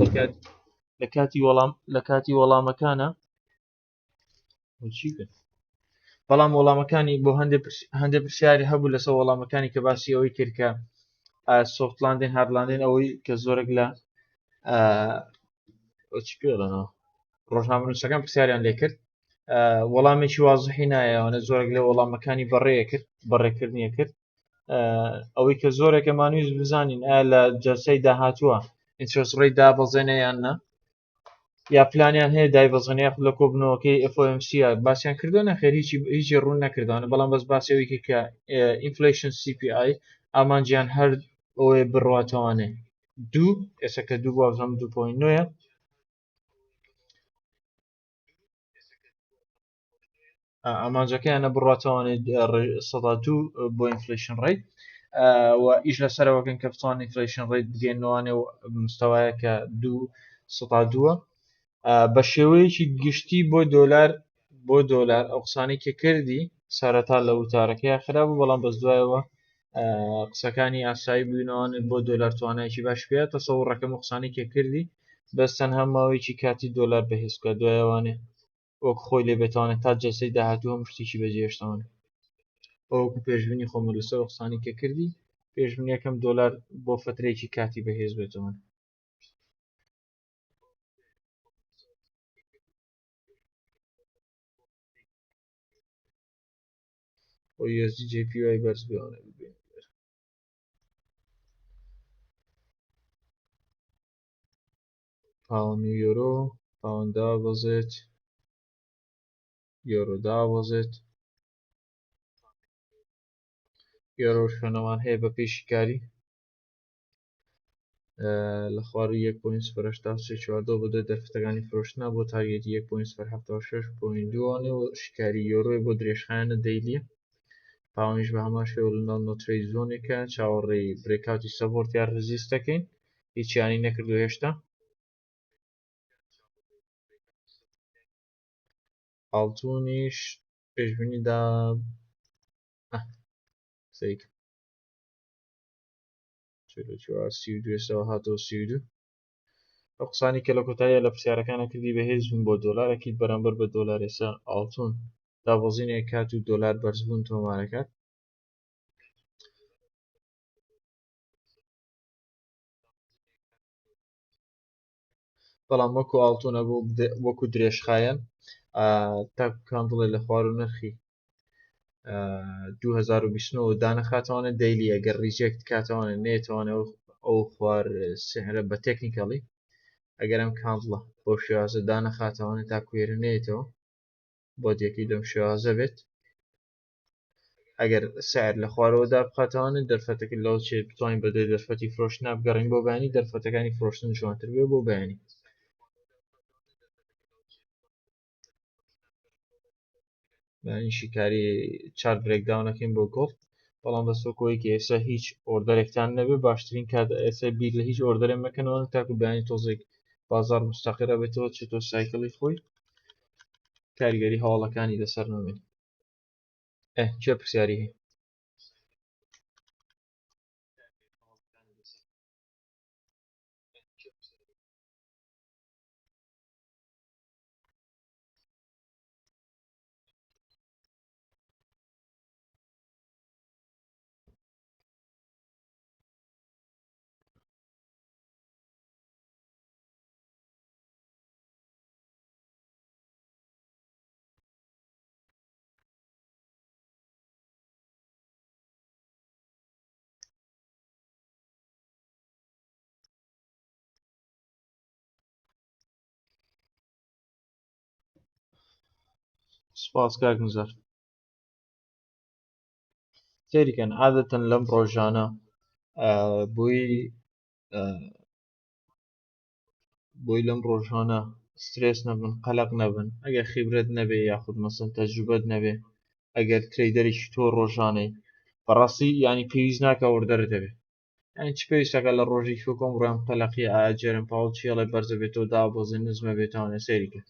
لە کاتی وەڵامەکانە بەڵام وەڵامەکانی بۆ هەندێک پرسیاری هەبوو لەسەر وەڵامەکانی کە باسی ئەوەی کرد کە سۆفت لاندن هارد لاندن ئەوەی کە زۆرێک لە ڕۆژنامەنووسەکان پرسیاریان لێ کرد وەڵامێکی وازحی نایەوانە زۆرێک لە وەڵامەکانی بەڕێکردنیە کرد ئەوەی کە زۆرێک ئەمانویست بزانین ئایا لە جەلسەی داهاتووە ئینترست ڕێیت دابەزێنە یان نە یا پلانیان هەیە دایبەزێنە لە کۆبنەوەکەی FOMC باسییان کردو نەخێر هیچی ڕوون نەکردوانە بەڵام بەس باسیەوەی کە ئینفلیشن CPI ئامانجیان هەر ئەوەیە بڕواتەوانێ دوو ئێستا کە دوو بۆ 2.9 ئامانجەکەیانە بڕاتەوانێ 102 بۆ ئینفلیشن ڕیت و ئیش لەسەرەوەکەن کە بتوان ئینفلیشن ڕیت بگەینەوانێ و مستەوایە کە 2 بە شێوەیەکی گشتی بۆ دۆلار ئەو قسانەی کە کردی سەرەتا لە وتارەکەی خراببوو بەڵام بەس دوایەوە قسەکانی ئاسایی بووینەوەن بۆ دۆلار توانایکی باش پێ تەسەوڕەکەم و قسانەی کە کردی بەس تەنها ماوەیەکی کاتی دۆلار بەهێزکە دوایەوانێ وەک خۆی لێ بێتوانێت تا جەسەی داهاتوو هەم شتێکی بەجێهێشتەوەن ئەوەکو پێشبینی خۆم لەسەر قسانی کە کردی پێشبینیەکەم دۆلار بۆ فترەیەکی کاتی بەهێز بێتەوە و USD JPY بەرز بێوانە ببێن پاوەند و یۆرۆ پاوەند دابەزێت یۆرۆ دابەزێت یۆرۆ شوێنەوان هەیە بە پێشی کاری لە خواری 1.084 بۆ دوای دەرفەتەکانی فرۆشتنا بۆ تارگێتی 1.76.2 و شکاری یۆرۆی بۆ درێژخایەنە دەیلیە پاوەنیش بە هەمان شێوە لە ناو نۆترەی زۆنێکە چاوەڕێی برێکاوتی سەپۆرت یان ڕزیستەکەین هیچیانی نەکردو هێشتا ئاڵتوونیش پێشبینیدا سەیک 32 هاتەوە 32 ئەو قسانی کە لە کۆتاییە لە پرسیارەکانە کردی بەهێز بوون بۆ دۆلار ئەکید بەرامبەر بە دۆلار ئێستا ئاڵتوون دابەزینێک کات و دۆلار بەرزبوون تۆمارەکات بەڵام وەکو ئاڵتوونە بۆ وەکو درێژخایەن تاکو کاندڵێ لە خوار و نرخی 2029 دانەخاتەوانە دەیلی ئەگەر ریجێکت کاتەوانە نێتوانە ئەو خوار سحرە بە تەکنیکەڵی ئەگەر ئەم کاندڵە بۆ شێوازە دانەخاتەوانە تاکوێرە نێتەوە بۆ دیەکەی لەم شێوازە بێت ئەگەر سعر لە خوارەوەدا بخاتەوانە دەرفەتەکە لەو چێ بتوانین بە دوای دەرفەتی فرۆشتنا بگەڕین بۆ بەیانی دەرفەتەکانی فرۆشتن جوانتر بێ بۆ بەیانی بەیانیشی کاری چارت برێکداونەکەین بۆ گۆڵد بەڵام بەسۆکۆی کە ئێستا هیچ ئۆردەرێکتان نەبێ باشترین کات ئێستا بیر لە هیچ ئۆردەرێ مەکەنەوە تاکو بەیانی تۆزێک بازار مستەقرە بێتەوە چێتۆ سایکڵی خۆی کاریگەری هەواڵەکانی لەسەر نامێن چه پرسیاری هەیە سپاس کاک نزار سێریکەن عادەتەن لەم ڕۆژانە بۆی لەم ڕۆژانە سترێس نەبن قەلق نەبن ئەگەر خیبرەت نەبێ یاخود مەسەن تەجروبەت نەبێ ئەگەر ترەیدەرێکی تۆ ڕۆژانەی بەڕاستی ینی پێویست ناکە ئۆردەرت هەبێ یانی چ پێویستەکە لە ڕۆژێکی وەکۆم ڕێم قەلەقی جێرم پاوەڵ چێڵێ بەرزە بێتەوە دابەزێ نزمە بێتوانێ سێریکە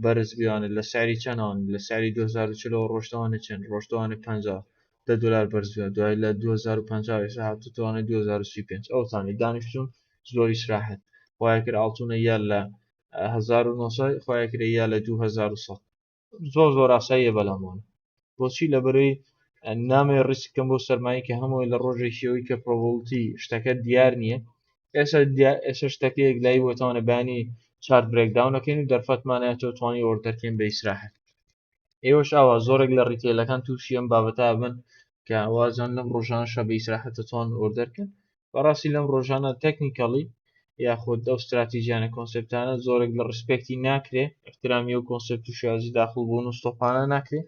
بەرز بیانێت لە ساری چەندان لە ساری 2040 ڕۆژتەوانە چەند ڕۆژتەوانە 50 $10 بەرز بیان دوای لە 2050 ئێستا هاتووەوانە 2035 ئەوتانی دانیشتون زۆری سراحەت خۆیان کرد ئاڵتوونە یا لە 1900 خۆیان کرێ یا لە 2100 زۆر ئاساییە بەلامانە بۆچی لەبەرەوەی نامێ ڕیسکەم بۆ سەرمایی کە هەمووی لە ڕۆژێکیەوەی کە پرۆڤڵتی شتەکە دیار نییە ئێستا شتەکەیەک لای وەتوانە بانی چارت برێکداونەکەین و دەرفەتمانایەتەوە توانی ئۆردەرکەین بە ئیسراحەت ئێوەش ئاوا زۆرێک لە ڕیتێلەکان تووشی ئەم بابەتە بن کە وازان لەم ڕۆژانەشە بە ئیسراحەت دەتوان ئۆردەرکەن بەڕاستی لەم ڕۆژانە تەکنیکەڵی یاخود ئەو استراتیژیانە کۆنسپتانە زۆرێک لە ڕسپێکتی ناکرێ احترامی و کۆنسپت و شێوازی داخل بوون و ستۆپانە ناکرێ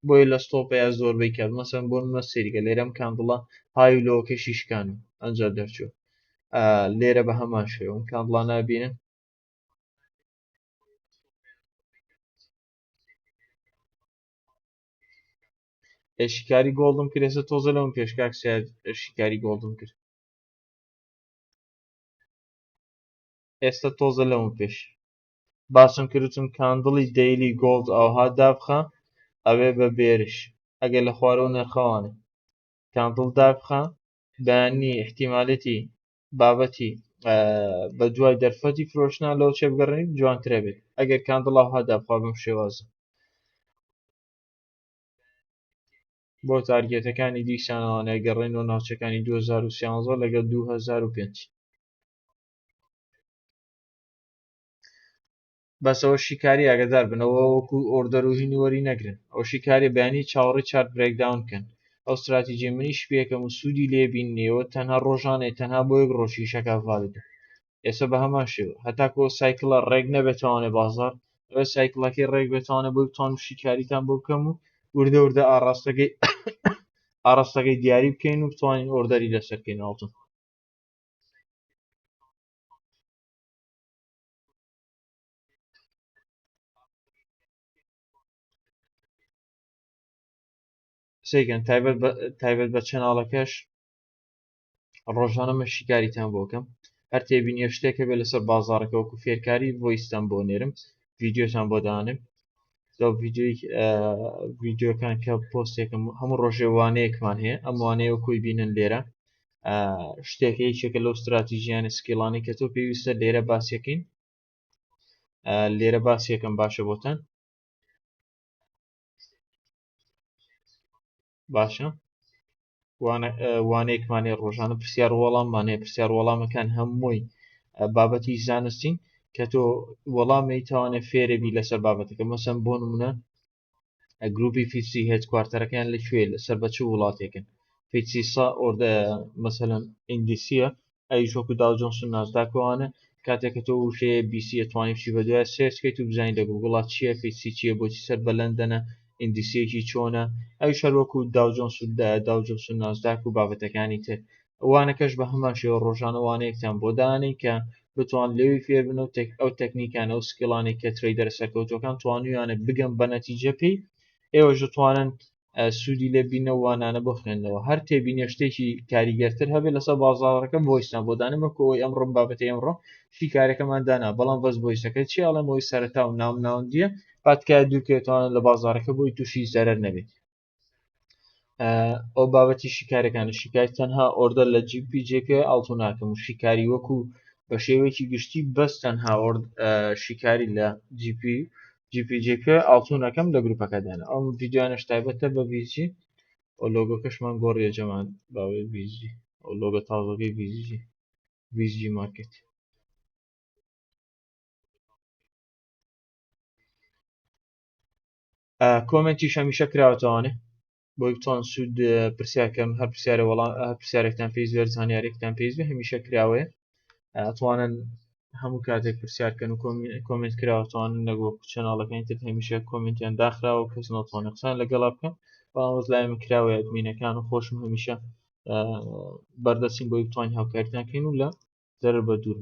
بۆیە لە ستۆپەیە زۆربەی کات مەسەن بۆ نمە سێریکە لێرەم کاندڵە های و لۆکەشی شکان ئەنجا دەرچوو لێرە بە هەمان شێوە ئەم کاندڵە نابینن شیکاری گۆڵدم کرد ئێستا تۆزە لەم پێشکاک شیکاری گۆڵدم کرد ئێستا تۆزە لەم پێش باشم کردتم کاندڵی دەیلی گۆڵد ئەوها دابخە ئەوێ بە بێرش ئەگەر لە خوارەوە نرخەوانێ کاندڵ دابخە بەیانی احتیمالەتی بابەتی بە دوای دەرفەتی فرۆشتنا لەو چێ بگەڕێنیت جوانترە بێت ئەگەر کاندڵ ئەوها دابخوا بەم شێوازە بۆ تارگێتەکانی دیسانەوانەیە گەڕێنەوە ناوچەکانی 2013 لەگەڵ 2005 بەسەوە شیکاری ئاگادار بنەوە وەکو ئۆردەر و هینی وەری نەگرن ئەو شیکاری بەیانی چاوەڕێی چارت برێکداون بکەن ئەو استراتیژیە منیش پێکەم و سوودی لێبیننەوە تەنها ڕۆژانێ تەنها بۆ یەک ڕۆژ شیشەکە ڤالێتە ئێستا بە هەمان شێوە هەتاکو سایکڵە ڕێک نەبێتوانێ بازار ئەوە سایکڵەکەی ڕێک بێتوانێت بۆ بتوان شیکاریتان بۆ بکەم و وردە وردە ئاڕاستەکەی دیاری بکەین و بتوانین ئۆردەری لەسەر بکەین ئاڵتون سێگەن تایبەت بە چەناڵەکەش ڕۆژانەمە شیکاریتان بۆ بکەم هەر تێبینیە شتێکە بێت لەسەر بازاڕەکە وەکو فێرکاری ڤۆیستان بۆ نێرم ڤیدیۆتان بۆ دانم لەو ڤیدیۆکان کە پۆستێکم هەموو ڕۆژێ وانەیەکمان هەیە ئەم وانەیە وەکوی بینن لێرە شتێکە یەکێکە لەو استراتیژیانە سکیڵانی کە تۆ پێویستە لێرە باسیەکەین لێرە باسیەکەم باشە بۆتان باشە وانەیەکمانێ ڕۆژانە پرسیار وەڵاممانەیە پرسیار وەڵامەکان هەمووی بابەتی زانستین کە تۆ وەڵامی توانێت فێرەبی لەسەر بابەتەکە مەسەن بۆ نمونە گروپی فیسی هێچ کوارتەرەکان لەکوێ لەسەر بە چ وڵاتێکن فیسی سا ئۆردە مەسەلەن ئیندیسیە ئەیش وەکو داو جۆنس و نازداکەوانە کاتێککە تۆ وشەیە بیسی ئەتوانی بچی بە دوای سێسکەیت و بزانین لە گوگڵات چییە فیسی چییە بۆچی سەر بە لەندەنە ئیندیسیەکی چۆنە ئەویش هەر وەکو داو جۆنس و نازداک و بابەتەکانی تر ئەوانەکەش بە هەمان شێوە ڕۆژانە وانەیەکتان بۆ دانەی کە بتوان لێوی فێر بن و ئەو تەکنیکانە و سکیڵانی کە ترەیدەرە سەرکەوتوەکان توانویانە بگەم بە نەتیجە پێی ئێوەش دەتوانن سوودی لێ بینەوە وانانە بۆ خوێندنەوە هەر تێبینە شتێکی کاریگەرتر هەبێت لەسەر بازاڕەکە بۆیستان بۆ دانمەکە ئەوی ئەمڕۆم بابەتی ئەمڕۆ شیکارەکەمان دانا بەڵام بەس بۆیسەکە چی ئەڵێم ئەوی سەرەتا و ناوناوندیە پاتکای دوورکێتوانن لە بازاڕەکە بۆی تووشی زەرەر نەبێت ئەو بابەتی شیکارەکانە شیکاری تەنها ئۆردە لە جیپی جێکە ئاڵتوناکەم و شیکاری وەکو بە شێوەیەکی گشتی بەس تەنها شیکاری لە جیپی جێکە ئاڵتونەکەم لە گروپەکەدانە ئەم ڤیددیوانش تایبەتە بە ویزی ئەو لۆگۆکەشمان گۆڕیە جەمان باوەی ویزی ئەو لۆگە تازەکەی ویزی مارکت کۆمنتیش هەمیشە کراوەتەوانێ بۆی بتوان سوود پرسیارکەم هەر پرسیارە وەڵام پرسیارێکتان پێویست بێت زانیارێکتان پێویست بێت هەمیشە کراوەیە ئەتوانن هەموو کاتێک پرسیارکەن و کۆمنت کراوەتوانن لەگۆ چەناڵەکانی تر هەمیشە کۆمنتیان داخراوە کەس ناتوانێت قسان لەگەڵا بکەن بەڵام وەزلای من کراوە ئەدمینەکان و خۆشم هەمیشە بەردەستین بۆی بتوانین هاوکاریتان کەین و لە زەرر بە دوور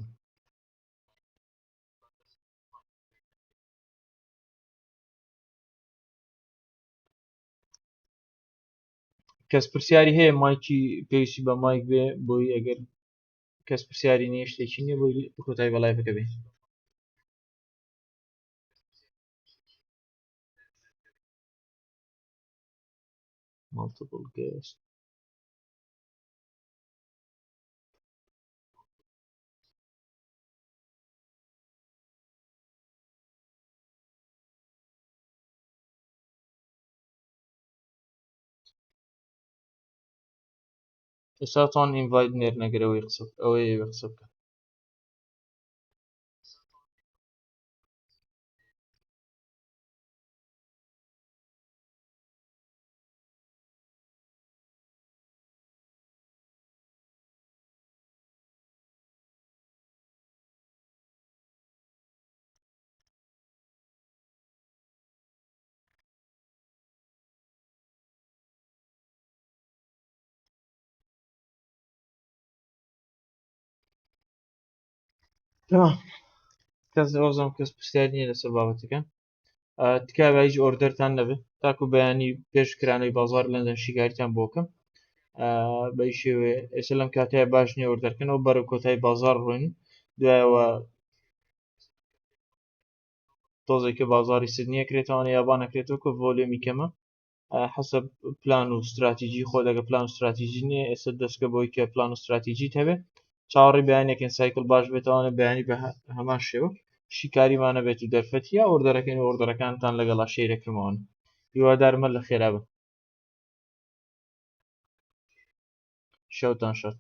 کەس پرسیاری هەیە مایکی پێویستی بە مایک بێ بۆی ئەگەر کەس پرسیاری نییە شتێکی نییە بۆی کۆتایی بەڵای بکە بێ multiple guest ئێستاتوان ئینڤایت نێرنەگەرەوەی ئەوەیە قسە بکەن کەس ئەوزەم کەس پرسیار نییە لەسەر بابەتەکە تکایە هیچ ئۆردەرتان نەبێت تاکو بەیانی پێش کرانەی بازار لەندەن شیکاریتان بۆکەم بەی شێوێ ئێستا لەم کاتەیە باش نییە ئۆردەرکەنەوە بەرەو کۆتایی بازار ڕۆین دوایەوە تۆزێککە بازاری سدنیەکرێتەوە یابان نەکرێتەوە کە ڤۆلێمی کەمە حەسب پلان و استراتیژی خۆ دەگە پلان و استراتیژی نییە ئێستا دەستکە بۆی کە پلان و استراتیژیت هەبێ چاوەڕی بەیانێکن سایکل باش بێتەوەە بەیانی بە هەمان شێوە شیکاریمانە بێت و دەرفەت یا ئۆردەرەکەین و ئۆردەرەکانتان لەگەڵا شەیرەکەمەوە هیوادارمە لە خێرا بن شەوتان شەد